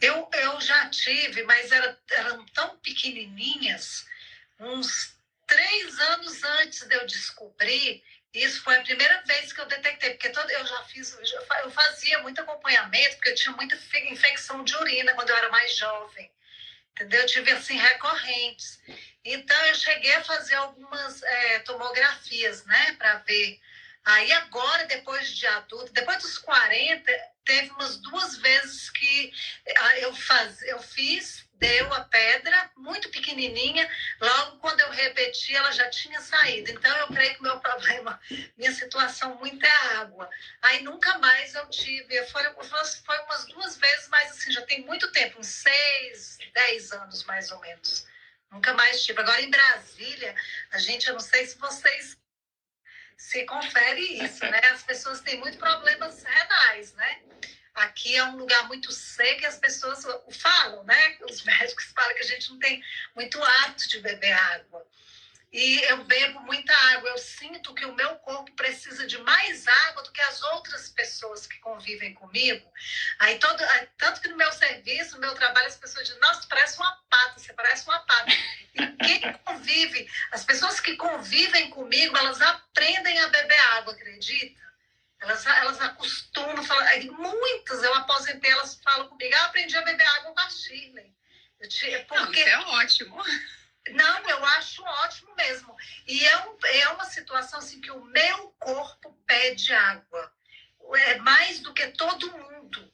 Eu já tive, mas eram tão pequenininhas, uns 3 anos antes de eu descobrir. Isso foi a primeira vez que eu detectei, porque eu fazia muito acompanhamento, porque eu tinha muita infecção de urina quando eu era mais jovem, entendeu? Eu tive, assim, recorrentes. Então, eu cheguei a fazer algumas tomografias, né, para ver. Aí, agora, depois de adulto, depois dos 40, teve umas 2 vezes que eu fiz, deu a pedra, muito pequenininha, logo quando eu repeti, ela já tinha saído. Então, eu creio que o meu problema, minha situação muito é água. Aí, nunca mais eu tive, foi umas 2 vezes, mas assim, já tem muito tempo, uns 6, 10 anos, mais ou menos. Nunca mais tive. Agora, em Brasília, eu não sei se vocês se confere isso, né? As pessoas têm muitos problemas renais, né? Aqui é um lugar muito seco e as pessoas falam, né? Os médicos falam que a gente não tem muito hábito de beber água. E eu bebo muita água. Eu sinto que o meu corpo precisa de mais água do que as outras pessoas que convivem comigo. Tanto que no meu serviço, no meu trabalho, as pessoas dizem, nossa, você parece uma pata. E quem convive, as pessoas que convivem comigo, elas aprendem a beber água, acredita? Elas acostumam, muitas, eu aposentei, elas falam comigo, eu aprendi a beber água com a Shirley. Não, isso é ótimo. Não, eu acho ótimo mesmo. E é uma situação assim que o meu corpo pede água. É mais do que todo mundo.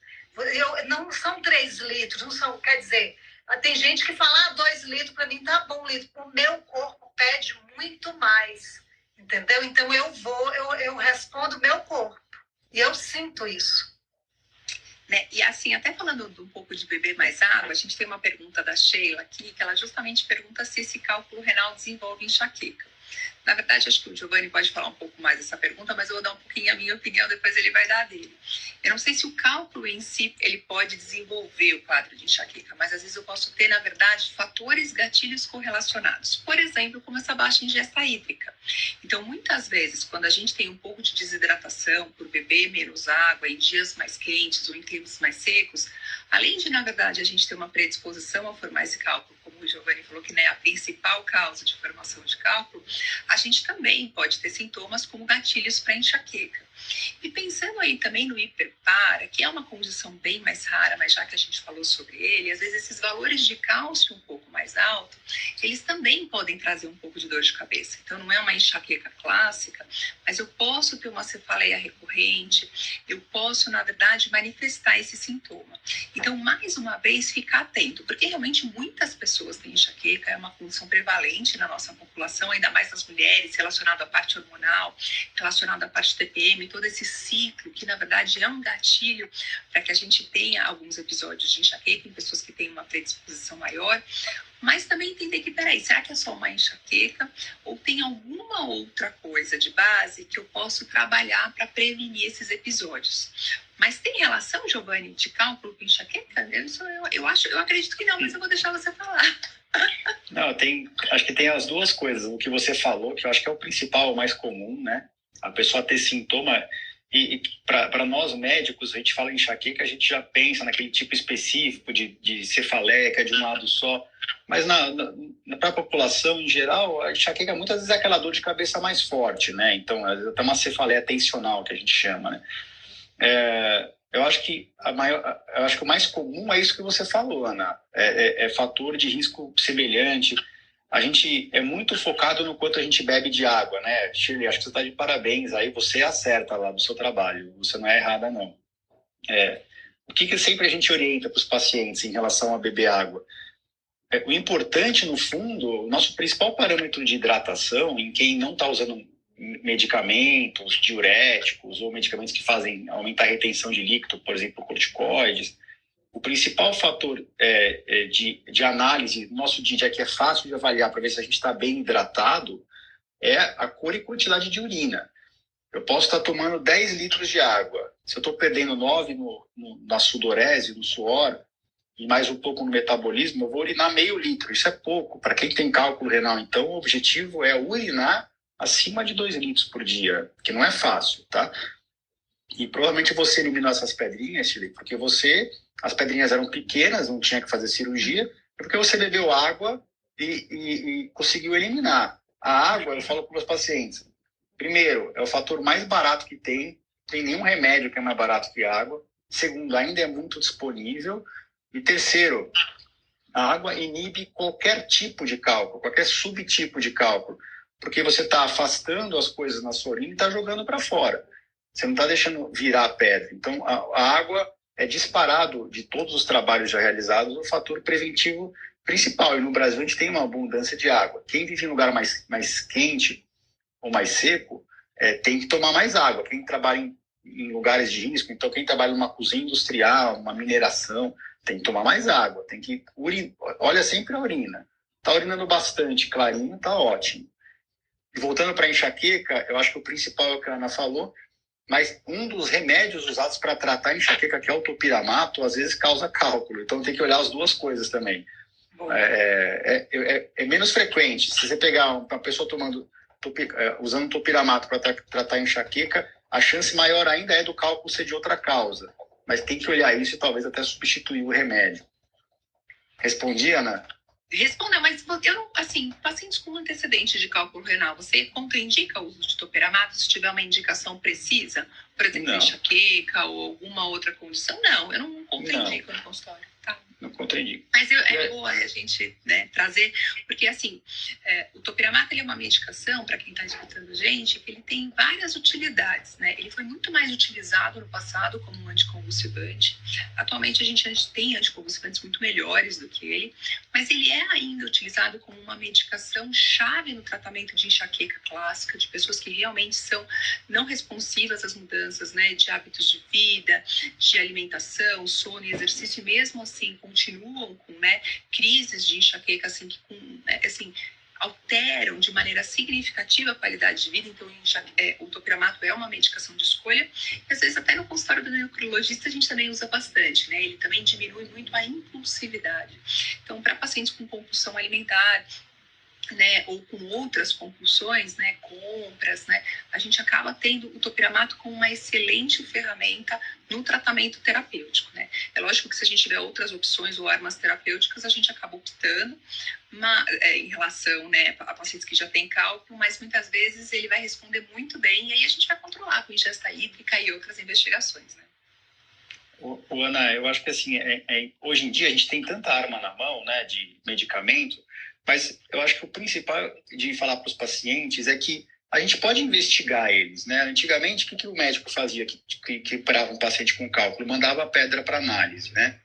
Não são 3 litros, não são, quer dizer, tem gente que fala, 2 litros, para mim tá bom, litro. O meu corpo pede muito mais, entendeu? Então eu respondo meu corpo. E eu sinto isso. Né? E assim, até falando um pouco de beber mais água, a gente tem uma pergunta da Sheila aqui, que ela justamente pergunta se esse cálculo renal desenvolve enxaqueca. Na verdade, acho que o Giovanni pode falar um pouco mais dessa pergunta, mas eu vou dar um pouquinho a minha opinião, depois ele vai dar a dele. Eu não sei se o cálculo em si, ele pode desenvolver o quadro de enxaqueca, mas às vezes eu posso ter, na verdade, fatores gatilhos correlacionados. Por exemplo, como essa baixa ingesta hídrica. Então, muitas vezes, quando a gente tem um pouco de desidratação por beber menos água em dias mais quentes ou em climas mais secos, além de, na verdade, a gente ter uma predisposição a formar esse cálculo, como o Giovanni falou, que não é a principal causa de formação de cálculo, a gente também pode ter sintomas como gatilhos para enxaqueca. E pensando aí também no hiperpara, que é uma condição bem mais rara, mas já que a gente falou sobre ele, às vezes esses valores de cálcio um pouco mais alto, eles também podem trazer um pouco de dor de cabeça. Então não é uma enxaqueca clássica, mas eu posso ter uma cefaleia recorrente, eu posso, na verdade, manifestar esse sintoma. Então, mais uma vez, ficar atento, porque realmente muitas pessoas têm enxaqueca, é uma condição prevalente na nossa população, ainda mais nas mulheres, relacionado à parte hormonal, relacionado à parte TPM, todo esse ciclo, que na verdade é um gatilho para que a gente tenha alguns episódios de enxaqueca em pessoas que têm uma predisposição maior, mas também entender que, peraí, será que é só uma enxaqueca ou tem alguma outra coisa de base que eu posso trabalhar para prevenir esses episódios? Mas tem relação, Giovanni, de cálculo com enxaqueca? Eu acredito que não, mas eu vou deixar você falar. Não, acho que tem as duas coisas. O que você falou, que eu acho que é o principal, o mais comum, né? A pessoa ter sintoma, e para nós médicos, a gente fala em enxaqueca, a gente já pensa naquele tipo específico de cefaleia, que é de um lado só. Mas para a população em geral, a enxaqueca muitas vezes é aquela dor de cabeça mais forte, né? Então, até uma cefaleia tensional, que a gente chama, né? Eu acho que o mais comum é isso que você falou, Ana. É fator de risco semelhante. A gente é muito focado no quanto a gente bebe de água, né? Shirley, acho que você está de parabéns aí, você acerta lá no seu trabalho, você não é errada, não. O que sempre a gente orienta para os pacientes em relação a beber água? O importante, no fundo, o nosso principal parâmetro de hidratação, em quem não está usando medicamentos diuréticos ou medicamentos que fazem aumentar a retenção de líquido, por exemplo, corticoides, o principal fator de análise do nosso dia, que é fácil de avaliar para ver se a gente está bem hidratado, é a cor e quantidade de urina. Eu posso estar tomando 10 litros de água. Se eu estou perdendo 9 na sudorese, no suor, e mais um pouco no metabolismo, eu vou urinar meio litro. Isso é pouco. Para quem tem cálculo renal, então, o objetivo é urinar acima de 2 litros por dia, que não é fácil, tá? E provavelmente você eliminou essas pedrinhas, Chile, porque as pedrinhas eram pequenas, não tinha que fazer cirurgia, porque você bebeu água e conseguiu eliminar. A água, eu falo para os pacientes, primeiro, é o fator mais barato que tem nenhum remédio que é mais barato que água. Segundo, ainda é muito disponível. E terceiro, a água inibe qualquer tipo de cálculo, qualquer subtipo de cálculo, porque você está afastando as coisas na sua urina e está jogando para fora. Você não está deixando virar a pedra. Então, a água é disparado de todos os trabalhos já realizados o fator preventivo principal. E no Brasil a gente tem uma abundância de água. Quem vive em lugar mais quente ou mais seco tem que tomar mais água. Quem trabalha em lugares de risco, então quem trabalha numa cozinha industrial, uma mineração, tem que tomar mais água. Tem que olha sempre a urina. Está urinando bastante, clarinho, está ótimo. E voltando para a enxaqueca, eu acho que o principal é o que a Ana falou, mas um dos remédios usados para tratar a enxaqueca, que é o topiramato, às vezes causa cálculo. Então tem que olhar as duas coisas também. É menos frequente. Se você pegar uma pessoa usando topiramato para tratar a enxaqueca, a chance maior ainda é do cálculo ser de outra causa. Mas tem que olhar isso e talvez até substituir o remédio. Respondi, Ana? Respondeu, mas eu não, assim, pacientes com antecedente de cálculo renal, você contraindica o uso de topiramato se tiver uma indicação precisa? Por exemplo, enxaqueca ou alguma outra condição? Não, eu não contraindico no consultório. Tá? Não contraindico. Mas é boa a gente, né, trazer, porque assim, o topiramato ele é uma medicação, para quem está escutando a gente, que ele tem várias utilidades, né? Ele foi muito mais utilizado no passado como um anticonvulsivante. Atualmente a gente tem anticonvulsivantes muito melhores do que ele, mas ele é ainda utilizado como uma medicação chave no tratamento de enxaqueca clássica, de pessoas que realmente são não responsivas às mudanças, né, de hábitos de vida, de alimentação, sono e exercício, e mesmo assim continuam com, né, crises de enxaqueca assim, que alteram de maneira significativa a qualidade de vida. Então o topiramato é uma medicação de escolha, e às vezes até no consultório do endocrinologista a gente também usa bastante, né? Ele também diminui muito a impulsividade. Então, para pacientes com compulsão alimentar, né, ou com outras compulsões, né, compras, né, a gente acaba tendo o topiramato como uma excelente ferramenta no tratamento terapêutico, né. É lógico que se a gente tiver outras opções ou armas terapêuticas, a gente acaba optando em relação, né, a pacientes que já têm cálculo, mas muitas vezes ele vai responder muito bem, e aí a gente vai controlar com ingesta hídrica e outras investigações, né. Ana, eu acho que assim, hoje em dia a gente tem tanta arma na mão, né, de medicamento, mas eu acho que o principal de falar para os pacientes é que a gente pode investigar eles, né? Antigamente, o que o médico fazia que parava um paciente com cálculo? Mandava a pedra para análise, né?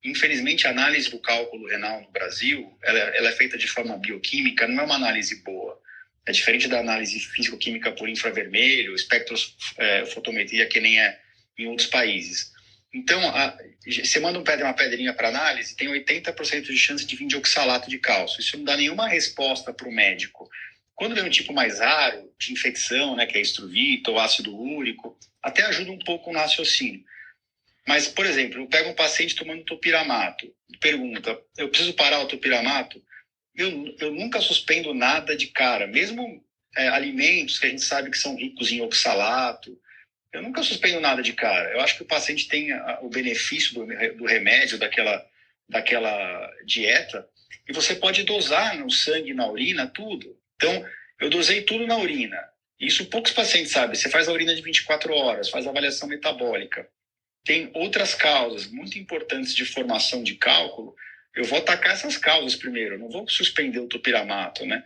Infelizmente, a análise do cálculo renal no Brasil, ela é feita de forma bioquímica, não é uma análise boa. É diferente da análise físico-química por infravermelho, espectrofotometria, que nem é em outros países. Então, você manda uma pedrinha para análise, tem 80% de chance de vir de oxalato de cálcio. Isso não dá nenhuma resposta para o médico. Quando vem um tipo mais raro de infecção, né, que é estruvita ou ácido úrico, até ajuda um pouco no raciocínio. Mas, por exemplo, eu pego um paciente tomando topiramato, pergunta, eu preciso parar o topiramato? Eu nunca suspendo nada de cara, mesmo alimentos que a gente sabe que são ricos em oxalato, eu nunca suspendo nada de cara. Eu acho que o paciente tem o benefício do remédio, daquela dieta, e você pode dosar no sangue, na urina, tudo. Então, eu dosei tudo na urina. Isso poucos pacientes sabem. Você faz a urina de 24 horas, faz a avaliação metabólica. Tem outras causas muito importantes de formação de cálculo. Eu vou atacar essas causas primeiro. Eu não vou suspender o topiramato, né?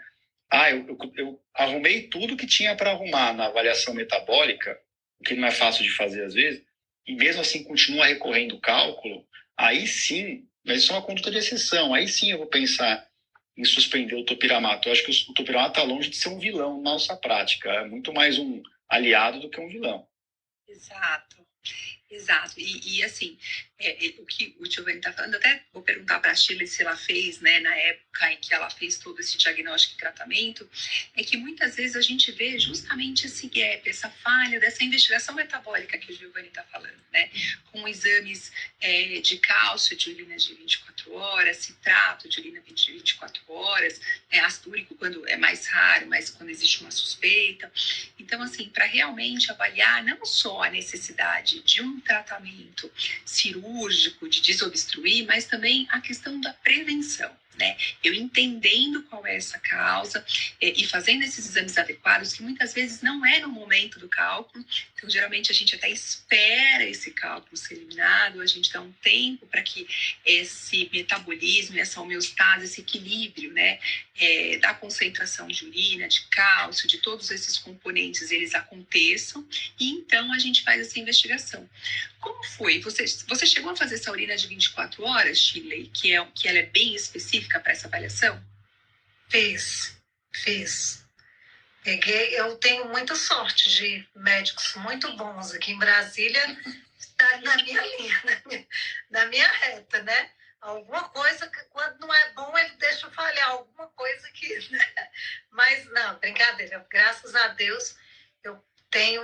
Eu arrumei tudo que tinha para arrumar na avaliação metabólica, o que não é fácil de fazer às vezes, e mesmo assim continua recorrendo o cálculo, aí sim Mas isso é uma conduta de exceção. Aí sim eu vou pensar em suspender o topiramato. Eu acho que o topiramato está longe de ser um vilão na nossa prática. É muito mais um aliado do que um vilão. Exato. Exato, e assim, o que o Giovanni está falando, até vou perguntar para a Shirley se ela fez, né, na época em que ela fez todo esse diagnóstico e tratamento, é que muitas vezes a gente vê justamente esse gap, essa falha dessa investigação metabólica que o Giovanni está falando, né, com exames de cálcio de urina de 24 horas, citrato de urina de 24 horas, ácido úrico quando é mais raro, mas quando existe uma suspeita. Então, assim, para realmente avaliar não só a necessidade de um tratamento cirúrgico, de desobstruir, mas também a questão da prevenção, né? Eu entendendo qual é essa causa e fazendo esses exames adequados, que muitas vezes não é no momento do cálculo, então geralmente a gente até espera esse cálculo ser eliminado, a gente dá um tempo para que esse metabolismo, essa homeostase, esse equilíbrio, né, da concentração de urina, de cálcio, de todos esses componentes, eles aconteçam, e então a gente faz essa investigação. Como foi? Você chegou a fazer essa urina de 24 horas, Shirley, que ela é bem específica para essa avaliação? Fiz. Eu tenho muita sorte de médicos muito bons aqui em Brasília, tá na minha linha, na minha reta, né? Alguma coisa que quando não é bom ele deixa eu falhar, alguma coisa que, né? Mas não, brincadeira, graças a Deus eu tenho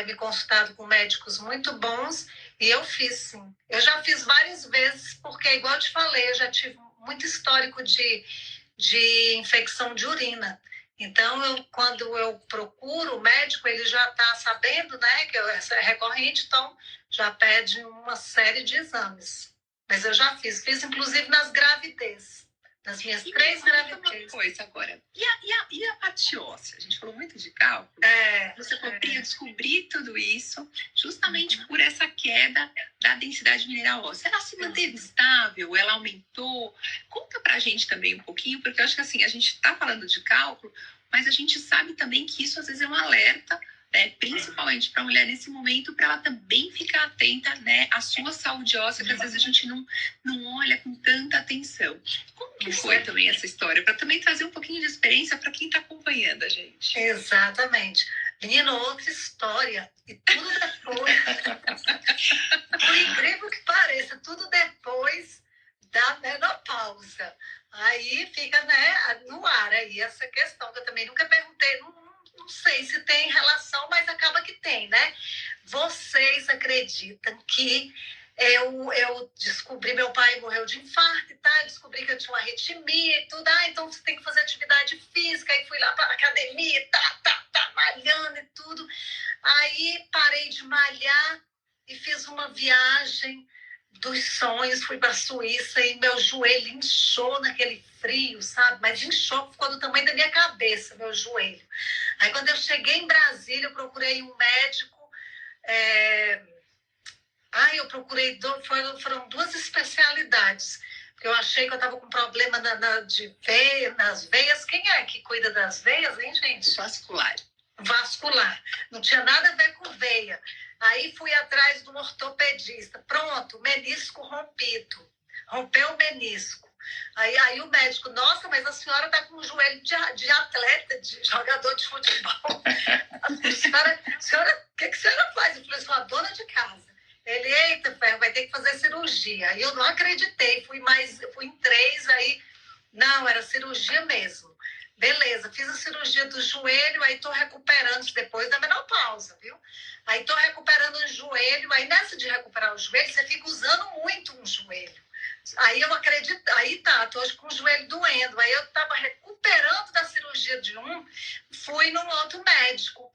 me consultado com médicos muito bons e eu fiz sim. Eu já fiz várias vezes, porque igual eu te falei, eu já tive muito histórico de infecção de urina. Então, quando eu procuro o médico, ele já está sabendo, né, que essa é recorrente, então já pede uma série de exames. Mas eu já fiz inclusive nas gravidez, nas minhas 3 gravidezes. Uma coisa agora, e a parte óssea? A gente falou muito de cálculo. Você falou, eu descobri tudo isso justamente por essa queda da densidade mineral óssea. Ela se manteve estável? Ela aumentou? Conta pra gente também um pouquinho, porque eu acho que assim, a gente está falando de cálculo, mas a gente sabe também que isso às vezes é um alerta, né, principalmente para a mulher nesse momento, para ela também ficar atenta, né, à sua saúde óssea, que às vezes a gente não olha com tanta atenção. Como que foi também essa história? Para também trazer um pouquinho de experiência para quem está acompanhando a gente. Exatamente. Menino, outra história. E tudo depois. Por incrível que pareça, tudo depois da menopausa. Aí fica, né, no ar aí essa questão, que eu também nunca perguntei, não sei se tem relação, mas acaba que tem, né? Vocês acreditam que eu descobri, meu pai morreu de infarto, tá? Descobri que eu tinha uma arritmia e tudo. Então você tem que fazer atividade física. Aí fui lá para academia, malhando e tudo. Aí parei de malhar e fiz uma viagem dos sonhos, fui para a Suíça e meu joelho inchou naquele frio, sabe? Mas inchou, ficou do tamanho da minha cabeça, meu joelho. Aí quando eu cheguei em Brasília, eu procurei um médico. Eu procurei, foram 2 especialidades, porque eu achei que eu estava com problema nas veias. Quem é que cuida das veias, hein, gente? Vascular. Não tinha nada a ver com veia. Aí fui atrás de um ortopedista. Pronto, menisco rompido. Rompeu o menisco. Aí o médico, nossa, mas a senhora está com um joelho de atleta, de jogador de futebol. O que a senhora faz? Eu falei, sou a dona de casa. Ele, eita, ferro, vai ter que fazer cirurgia. Aí eu não acreditei, fui em 3, aí, não, era cirurgia mesmo. Beleza, fiz a cirurgia do joelho, aí tô recuperando depois da menopausa, viu? Aí tô recuperando o joelho, aí nessa de recuperar o joelho, você fica usando muito um joelho. Aí eu acredito, tô hoje com o joelho doendo. Aí eu tava recuperando da cirurgia de um, fui num outro médico.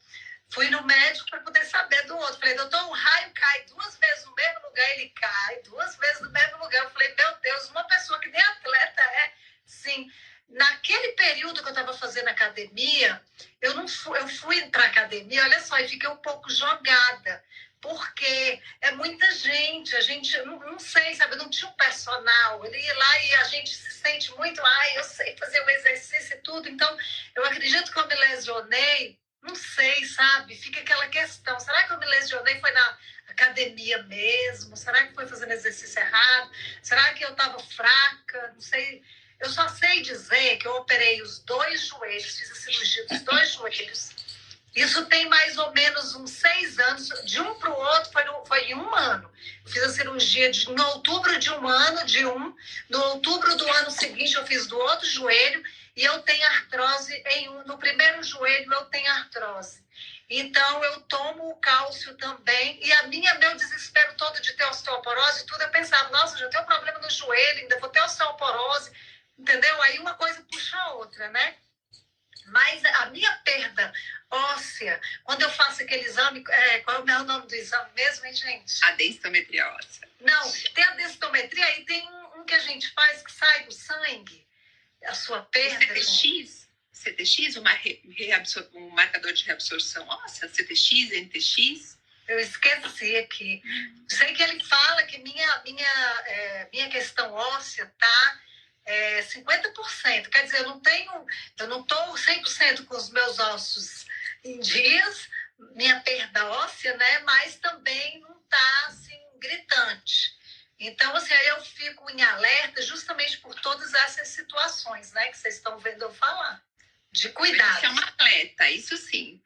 Fui no médico para poder saber do outro. Falei, doutor, o raio cai 2 vezes no mesmo lugar, ele cai 2 vezes no mesmo lugar. Eu falei, meu Deus, uma pessoa que nem atleta sim. Naquele período que eu estava fazendo academia, eu fui para academia, olha só, e fiquei um pouco jogada, porque é muita gente, a gente, não sei, sabe, não tinha um personal, ele ia lá e a gente se sente muito, eu sei fazer o exercício e tudo, então eu acredito que eu me lesionei não sei, sabe? Fica aquela questão, será que eu me lesionei foi na academia mesmo? Será que foi fazendo exercício errado? Será que eu estava fraca? Não sei. Eu só sei dizer que eu operei os 2 joelhos, fiz a cirurgia dos 2 joelhos. Isso tem mais ou menos uns 6 anos. De um para o outro foi em 1 ano. Eu fiz a cirurgia no outubro de 1 ano, no outubro do ano seguinte eu fiz do outro joelho, e eu tenho artrose no primeiro joelho eu tenho artrose. Então eu tomo o cálcio também, e meu desespero todo de ter osteoporose, tudo, eu pensava, nossa, já tenho um problema no joelho, ainda vou ter osteoporose, entendeu? Aí uma coisa puxa a outra, né? Mas a minha perda óssea, quando eu faço aquele exame, qual é o nome do exame mesmo, hein, gente? A densitometria óssea. Não, tem a densitometria e tem um que a gente faz que sai do sangue, a sua perda. CTX, um marcador de reabsorção óssea, CTX, NTX. Eu esqueci aqui. Sei que ele fala que minha questão óssea tá 50%. Quer dizer, eu não estou 100% com os meus ossos em dias, minha perda óssea, né? Mas também não está assim, gritante. Então, assim, aí eu fico em alerta justamente por todas essas situações, né? Que vocês estão vendo eu falar. De cuidado. Você é uma atleta, isso sim.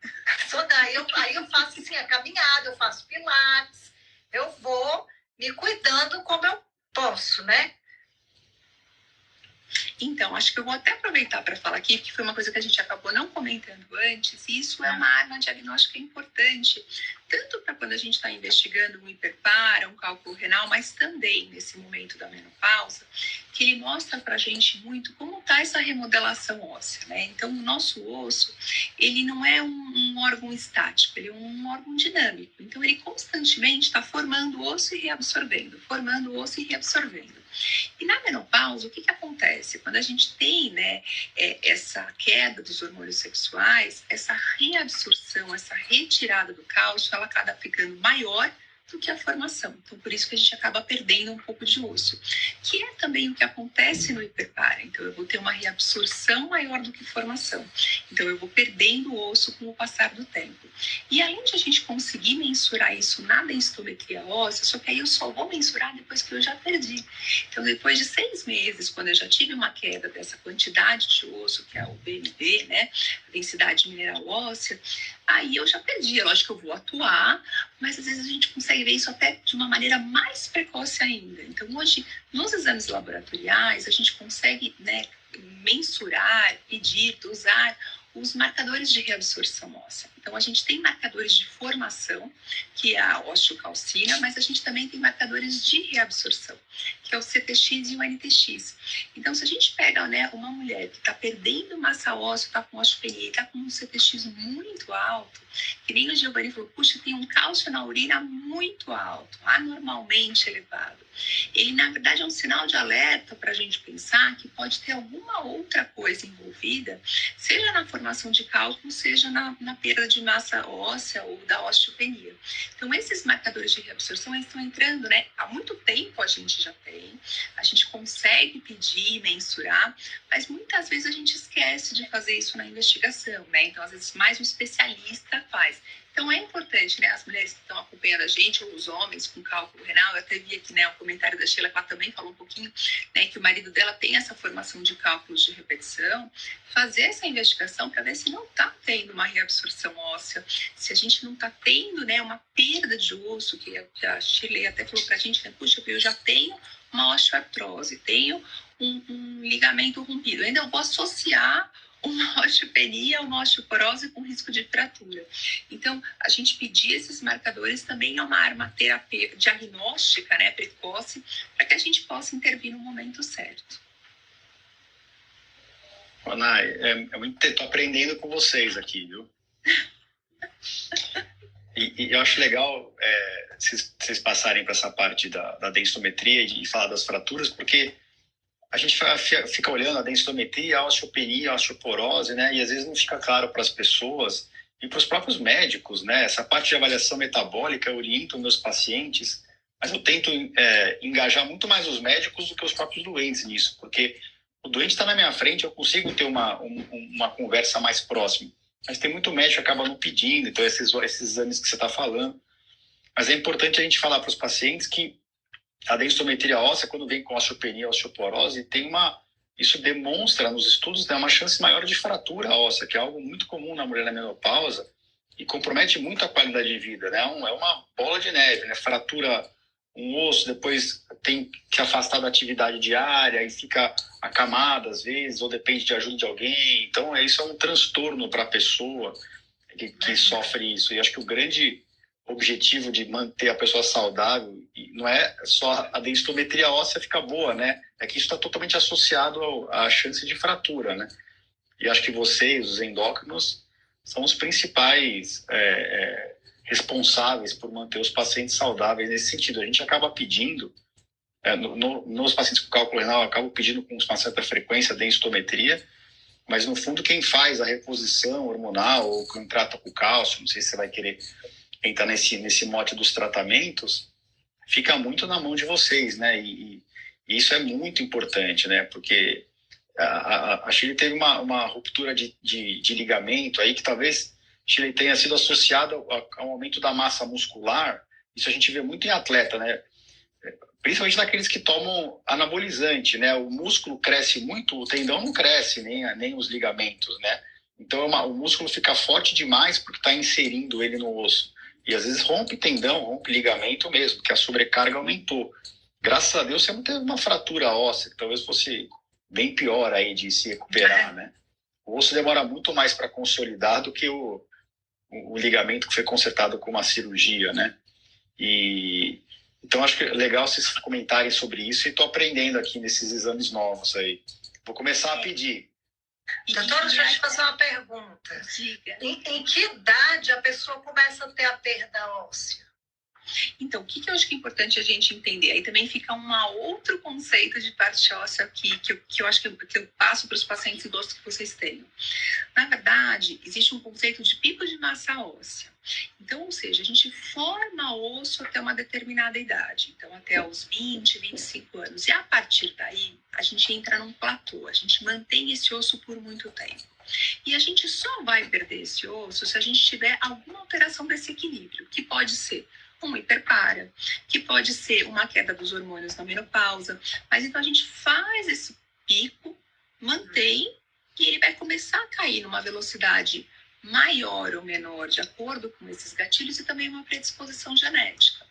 Aí eu faço assim, a caminhada, eu faço pilates, eu vou me cuidando como eu posso, né? Então, acho que eu vou até aproveitar para falar aqui, que foi uma coisa que a gente acabou não comentando antes, e isso é uma arma diagnóstica importante, tanto para quando a gente está investigando um hiperpara, um cálculo renal, mas também nesse momento da menopausa, que ele mostra para a gente muito como está essa remodelação óssea, né? Então, o nosso osso, ele não é um órgão estático, ele é um órgão dinâmico. Então, ele constantemente está formando osso e reabsorvendo, formando osso e reabsorvendo. E na menopausa, o que acontece? Quando a gente tem, né, essa queda dos hormônios sexuais, essa reabsorção, essa retirada do cálcio, ela acaba ficando maior do que a formação. Então, por isso que a gente acaba perdendo um pouco de osso, que é também o que acontece no hiperpara. Então, eu vou ter uma reabsorção maior do que formação. Então, eu vou perdendo o osso com o passar do tempo. E além de a gente conseguir mensurar isso na densitometria óssea, só que aí eu só vou mensurar depois que eu já perdi. Então, depois de 6 meses, quando eu já tive uma queda dessa quantidade de osso, que é o BMD, né, a densidade mineral óssea, aí eu já perdi. É lógico que eu vou atuar, mas às vezes a gente consegue ver isso até de uma maneira mais precoce ainda. Então, hoje, nos exames laboratoriais, a gente consegue, né, mensurar, pedir, dosar os marcadores de reabsorção óssea. Então, a gente tem marcadores de formação, que é a osteocalcina, mas a gente também tem marcadores de reabsorção, que é o CTX e o NTX. Então, se a gente pega, né, uma mulher que está perdendo massa óssea, está com osteopenia, está com um CTX muito alto, que nem o Giovanni falou, puxa, tem um cálcio na urina muito alto, anormalmente elevado. Ele, na verdade, é um sinal de alerta para a gente pensar que pode ter alguma outra coisa envolvida, seja na formação de cálculo, seja na perda de massa óssea ou da osteopenia. Então, esses marcadores de reabsorção, eles estão entrando, né? Há muito tempo a gente já tem, a gente consegue pedir, mensurar, mas muitas vezes a gente esquece de fazer isso na investigação, né? Então, às vezes, mais um especialista faz. Então, é importante, né, as mulheres que estão acompanhando a gente, ou os homens com cálculo renal, eu até vi aqui, né, o comentário da Sheila, que ela também falou um pouquinho, né, que o marido dela tem essa formação de cálculos de repetição, fazer essa investigação para ver se não está tendo uma reabsorção óssea, se a gente não está tendo, né, uma perda de osso, que a Shirley até falou para a gente, né, puxa, eu já tenho uma osteoartrose, tenho um ligamento rompido, ainda eu vou associar uma osteopenia, uma osteoporose com risco de fratura. Então, a gente pedir esses marcadores também é uma arma terapêutica, diagnóstica, né, precoce, para que a gente possa intervir no momento certo. Ana, estou aprendendo com vocês aqui, viu? E eu acho legal vocês passarem para essa parte da densitometria e falar das fraturas, porque a gente fica olhando a densitometria, a osteopenia, a osteoporose, né? E às vezes não fica claro para as pessoas e para os próprios médicos, né? Essa parte de avaliação metabólica eu oriento meus pacientes, mas eu tento engajar muito mais os médicos do que os próprios doentes nisso, porque o doente está na minha frente, eu consigo ter uma conversa mais próxima. mas tem muito médico que acaba não pedindo, então esses exames que você está falando. Mas é importante a gente falar para os pacientes que a densitometria óssea, quando vem com osteopenia, osteoporose, isso demonstra nos estudos, né, uma chance maior de fratura óssea, que é algo muito comum na mulher na menopausa e compromete muito a qualidade de vida, né? É uma bola de neve, né? Fratura um osso, depois tem que afastar da atividade diária e fica acamada às vezes, ou depende de ajuda de alguém. Então, isso é um transtorno para a pessoa que sofre isso. E acho que o grande objetivo de manter a pessoa saudável não é só a densitometria óssea ficar boa, né? É que isso está totalmente associado à chance de fratura, né? E acho que vocês, os endócrinos, são os principais responsáveis por manter os pacientes saudáveis nesse sentido. A gente acaba pedindo, nos pacientes com cálculo renal, eu acabo pedindo com uma certa frequência densitometria, mas no fundo quem faz a reposição hormonal ou quem trata com cálcio, não sei se você vai querer entrar nesse mote dos tratamentos, fica muito na mão de vocês, né? E isso é muito importante, né? Porque a Shirley teve uma ruptura de ligamento aí que talvez Shirley tenha sido associada ao aumento da massa muscular. Isso a gente vê muito em atleta, né? Principalmente naqueles que tomam anabolizante, né? O músculo cresce muito, o tendão não cresce, nem os ligamentos, né? Então o músculo fica forte demais porque está inserindo ele no osso. E às vezes rompe tendão, rompe ligamento mesmo, porque a sobrecarga aumentou. Graças a Deus você não teve uma fratura óssea, que talvez fosse bem pior aí de se recuperar, né? O osso demora muito mais para consolidar do que o ligamento que foi consertado com uma cirurgia, né? Então acho que é legal vocês comentarem sobre isso e estou aprendendo aqui nesses exames novos aí. Vou começar a pedir. Doutora, deixa eu te fazer uma pergunta. Diga. Em que idade a pessoa começa a ter a perda óssea? Então, o que eu acho que é importante a gente entender? Aí também fica um outro conceito de parte óssea aqui, que eu acho que eu passo para os pacientes e gosto que vocês tenham. Na verdade, existe um conceito de pico de massa óssea. Então, ou seja, a gente forma osso até uma determinada idade, então até os 20, 25 anos. E a partir daí, a gente entra num platô, a gente mantém esse osso por muito tempo. E a gente só vai perder esse osso se a gente tiver alguma alteração desse equilíbrio, que pode ser uma hiperpara, que pode ser uma queda dos hormônios na menopausa. Mas então a gente faz esse pico, mantém, e ele vai começar a cair numa velocidade maior ou menor, de acordo com esses gatilhos, e também uma predisposição genética.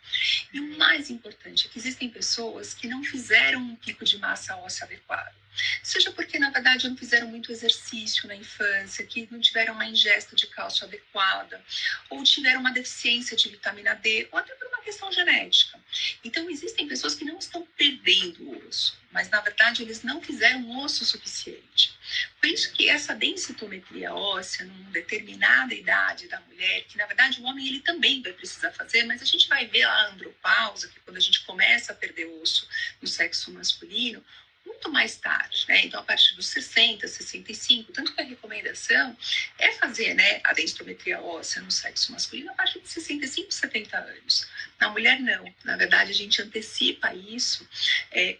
E o mais importante é que existem pessoas que não fizeram um pico de massa óssea adequado. Seja porque, na verdade, não fizeram muito exercício na infância, que não tiveram uma ingesta de cálcio adequada, ou tiveram uma deficiência de vitamina D, ou até por uma questão genética. Então, existem pessoas que não estão perdendo o osso, mas, na verdade, eles não fizeram osso suficiente. Por isso que essa densitometria óssea, numa determinada idade da mulher, que, na verdade, o homem ele também vai precisar fazer, mas a gente vai ver a andropausa, que é quando a gente começa a perder osso no sexo masculino, muito mais tarde, né? Então, a partir dos 60, 65, tanto que a recomendação é fazer, né, a densitometria óssea no sexo masculino a partir de 65, 70 anos. Na mulher, não. Na verdade, a gente antecipa isso,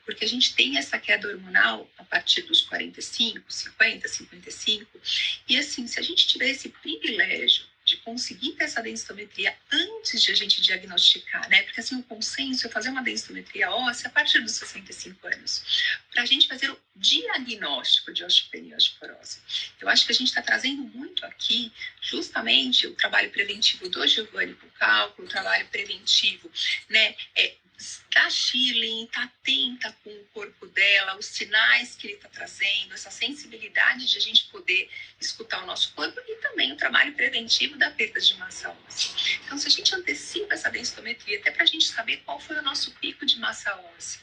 porque a gente tem essa queda hormonal a partir dos 45, 50, 55. E, assim, se a gente tiver esse privilégio de conseguir ter essa densitometria antes de a gente diagnosticar, né? Porque, assim, o consenso é fazer uma densitometria óssea a partir dos 65 anos, para a gente fazer o diagnóstico de osteopenia e osteoporose. Eu acho que a gente está trazendo muito aqui, justamente, o trabalho preventivo do Giovanni com cálculo, o trabalho preventivo, né? Da Shirley, está atenta com o corpo dela, os sinais que ele está trazendo, essa sensibilidade de a gente poder escutar o nosso corpo e também o trabalho preventivo da perda de massa óssea. Então, se a gente antecipa essa densitometria, até para a gente saber qual foi o nosso pico de massa óssea,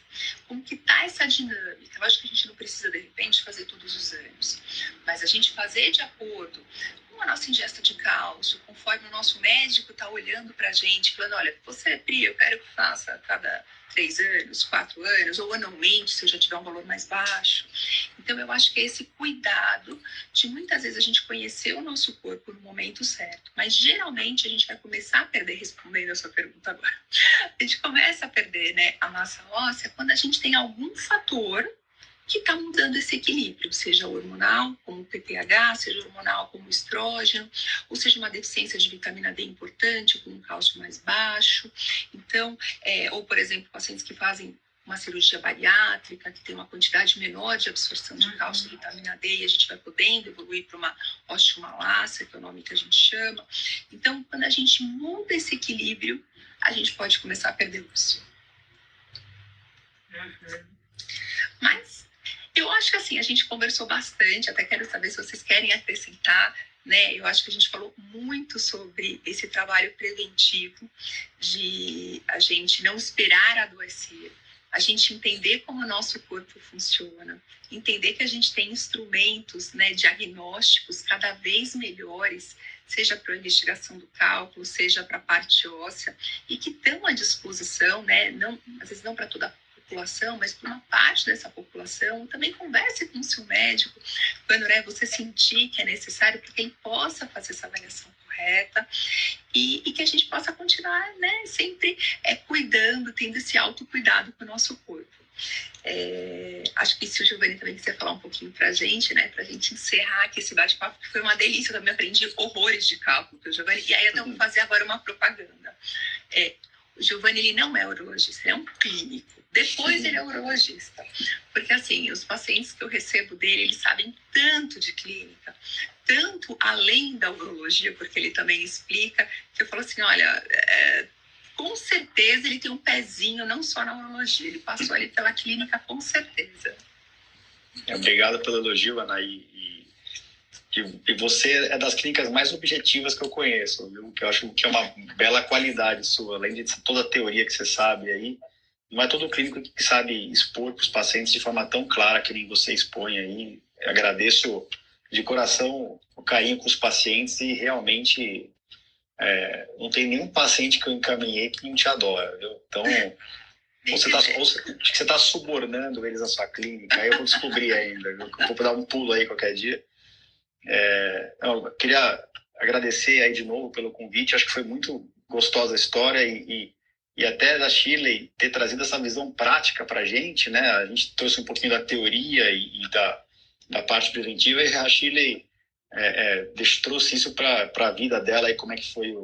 como que está essa dinâmica. Eu acho que a gente não precisa, de repente, fazer todos os anos, mas a gente fazer de acordo com a nossa ingesta de cálcio, conforme o nosso médico está olhando para a gente, falando, olha, você, Pri, eu quero que faça a cada 3 anos, 4 anos, ou anualmente, se eu já tiver um valor mais baixo. Então, eu acho que é esse cuidado de, muitas vezes, a gente conhecer o nosso corpo no momento certo, mas, geralmente, a gente vai começar a perder, respondendo a sua pergunta agora, a gente começa a perder, né, a massa óssea quando a gente tem algum fator que está mudando esse equilíbrio, seja hormonal, como o PTH, seja hormonal, como o estrógeno, ou seja uma deficiência de vitamina D importante, com um cálcio mais baixo. Então, ou, por exemplo, pacientes que fazem uma cirurgia bariátrica, que tem uma quantidade menor de absorção de cálcio e vitamina D, e a gente vai podendo evoluir para uma osteomalácia, que é o nome que a gente chama. Então, quando a gente muda esse equilíbrio, a gente pode começar a perder lúcio. Mas eu acho que assim, a gente conversou bastante, até quero saber se vocês querem acrescentar, né? Eu acho que a gente falou muito sobre esse trabalho preventivo de a gente não esperar adoecer, a gente entender como o nosso corpo funciona, entender que a gente tem instrumentos, né, diagnósticos cada vez melhores, seja para a investigação do cálculo, seja para a parte óssea, e que estão à disposição, né, não, às vezes não para toda a população, mas para uma parte dessa população. Também converse com o seu médico quando, né, você sentir que é necessário, para quem possa fazer essa avaliação correta, e que a gente possa continuar, né, sempre cuidando, tendo esse autocuidado com o nosso corpo. Acho que se o Giovanni também quiser falar um pouquinho para a gente, né, para a gente encerrar aqui esse bate-papo, que foi uma delícia, eu também aprendi horrores de cálculo com o Giovanni, e aí eu vou fazer agora uma propaganda. O Giovanni, ele não é urologista, ele é um clínico. Depois ele é urologista. Porque, assim, os pacientes que eu recebo dele, eles sabem tanto de clínica, tanto além da urologia, porque ele também explica, que eu falo assim, olha, com certeza ele tem um pezinho, não só na urologia, ele passou ali pela clínica, com certeza. Obrigado pelo elogio, Ana, e você é das clínicas mais objetivas que eu conheço, viu? Que eu acho que é uma bela qualidade sua, além de toda a teoria que você sabe aí. Não é todo clínico que sabe expor para os pacientes de forma tão clara que nem você expõe aí. Eu agradeço de coração o carinho com os pacientes e realmente não tem nenhum paciente que eu encaminhei que não te adora, viu? Então, você está subornando eles na sua clínica, aí eu vou descobrir ainda, viu? Eu vou dar um pulo aí qualquer dia. Eu queria agradecer aí de novo pelo convite, acho que foi muito gostosa a história e até da Shirley ter trazido essa visão prática para a gente, né? A gente trouxe um pouquinho da teoria e da parte preventiva, e a Shirley trouxe isso para a vida dela, e como é que foi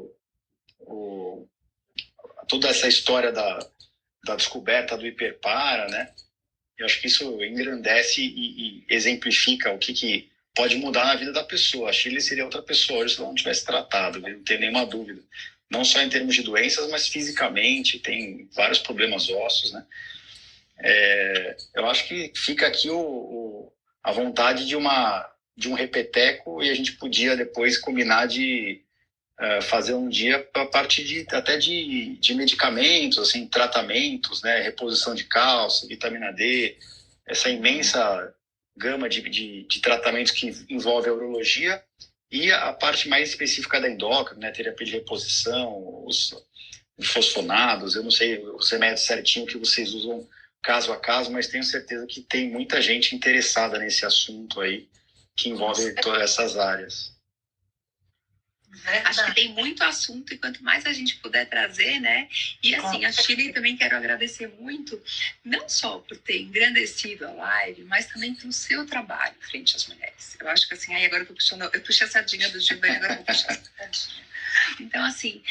toda essa história da descoberta do hiperpara, né? Eu acho que isso engrandece e exemplifica o que pode mudar na vida da pessoa. A Shirley seria outra pessoa hoje se ela não tivesse tratado, não tem nenhuma dúvida. Não só em termos de doenças, mas fisicamente, tem vários problemas ósseos, né? Eu acho que fica aqui a vontade de um repeteco, e a gente podia depois combinar de fazer um dia a partir até de medicamentos, assim, tratamentos, né? Reposição de cálcio, vitamina D, essa imensa gama de tratamentos que envolve a urologia, e a parte mais específica da endócrina, né? Terapia de reposição, os fosfonados, eu não sei os remédios certinho que vocês usam caso a caso, mas tenho certeza que tem muita gente interessada nesse assunto aí, que envolve todas essas áreas. Acho que tem muito assunto, e quanto mais a gente puder trazer, né? E assim, a Shirley também quero agradecer muito, não só por ter engrandecido a live, mas também pelo seu trabalho frente às mulheres. Eu acho que assim, aí agora eu puxei a sardinha do Giovanni, agora eu vou puxar a sardinha. Então, assim,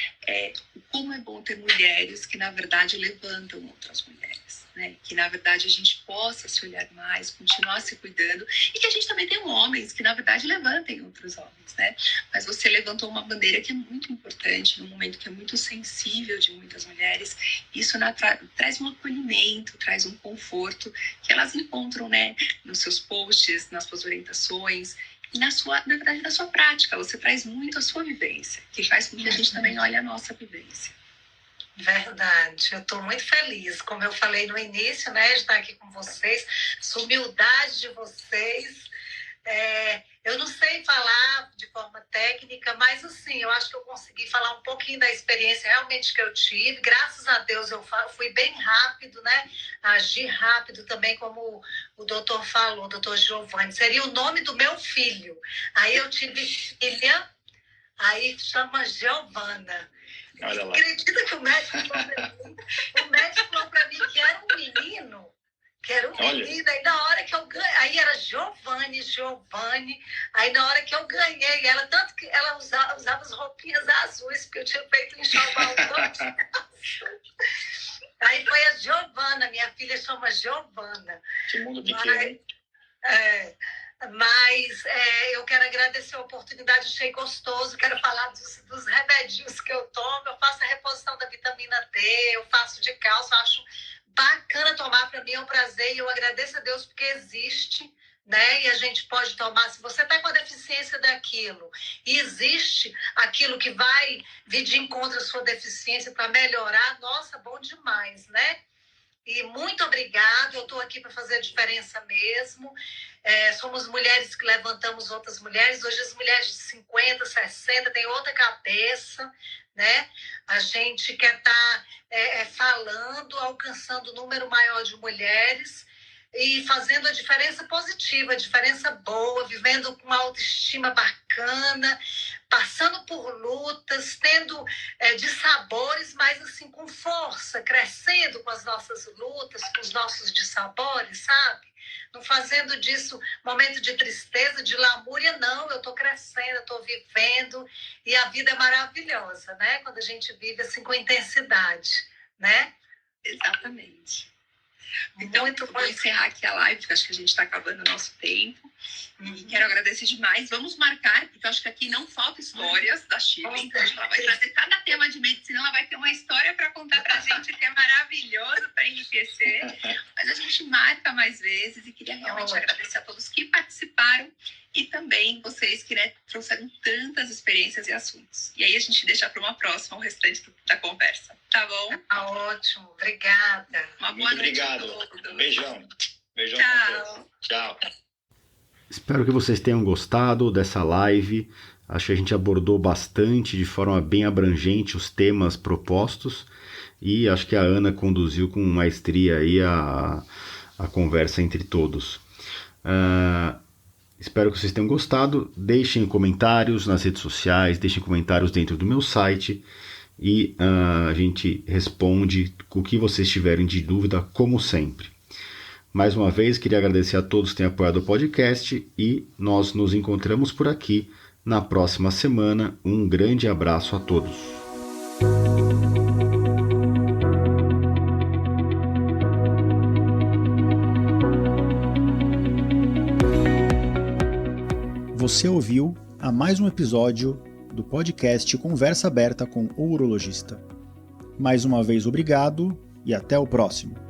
como é bom ter mulheres que, na verdade, levantam outras mulheres, né? Que, na verdade, a gente possa se olhar mais, continuar se cuidando, e que a gente também tenha homens que, na verdade, levantem outros homens, né? Mas você levantou uma bandeira que é muito importante, num momento que é muito sensível de muitas mulheres. Isso traz um acolhimento, traz um conforto que elas encontram, né? Nos seus posts, nas suas orientações, e na verdade, na sua prática. Você traz muito a sua vivência, que faz com que a gente também olhe a nossa vivência. Verdade, eu estou muito feliz, como eu falei no início, né, de estar aqui com vocês, essa humildade de vocês. Eu não sei falar de forma técnica, mas assim, eu acho que eu consegui falar um pouquinho da experiência realmente que eu tive. Graças a Deus eu fui bem rápido, né? Agi rápido também, como o doutor falou, o doutor Giovanni. Seria o nome do meu filho. Aí eu tive filha, aí chama Giovana. Acredita que o médico falou para mim que era um menino? Que era um menino, aí na hora que eu Daiane. Aí na hora que eu ganhei ela, tanto que ela usava as roupinhas azuis, porque eu tinha feito um enxoval todo. Aí foi a Giovana, minha filha chama Giovana. Que mundo pequeno. Mas eu quero agradecer a oportunidade, achei gostoso, quero falar dos remedinhos que eu tomo, eu faço a reposição da vitamina D, eu faço de cálcio, acho bacana tomar, para mim é um prazer e eu agradeço a Deus porque existe, né? E a gente pode tomar, se você está com a deficiência daquilo e existe aquilo que vai vir de encontro à sua deficiência para melhorar, nossa, bom demais, né? E muito obrigada, eu estou aqui para fazer a diferença mesmo. Somos mulheres que levantamos outras mulheres. Hoje as mulheres de 50, 60 têm outra cabeça, né? A gente quer estar falando, alcançando um número maior de mulheres e fazendo a diferença positiva, a diferença boa, vivendo com uma autoestima bacana, passando por lutas, tendo dissabores, mas assim com força, crescendo com as nossas lutas, com os nossos dissabores, sabe? Não fazendo disso momento de tristeza, de lamúria, não. Eu estou crescendo, eu estou vivendo e a vida é maravilhosa, né? Quando a gente vive assim com intensidade, né? Exatamente. Então, vou encerrar aqui a live, porque acho que a gente está acabando o nosso tempo. E quero agradecer demais. Vamos marcar, porque eu acho que aqui não falta histórias da Shirley. Então, ela vai trazer cada tema de medicina, ela vai ter uma história para contar para a gente, que é maravilhoso para enriquecer. Mas a gente marca mais vezes e queria realmente agradecer a todos que participaram e também vocês que trouxeram tantas experiências e assuntos. E aí a gente deixa para uma próxima o restante da conversa. Tá bom? Tá ótimo. Obrigada. Uma boa noite a todos. Beijão. Beijão. Tchau. Tchau. Espero que vocês tenham gostado dessa live. Acho que a gente abordou bastante, de forma bem abrangente, os temas propostos. E acho que a Ana conduziu com maestria aí a conversa entre todos. Espero que vocês tenham gostado. Deixem comentários nas redes sociais, deixem comentários dentro do meu site. E a gente responde o que vocês tiverem de dúvida, como sempre. Mais uma vez, queria agradecer a todos que têm apoiado o podcast e nós nos encontramos por aqui na próxima semana. Um grande abraço a todos. Você ouviu a mais um episódio do podcast Conversa Aberta com o Urologista. Mais uma vez, obrigado e até o próximo.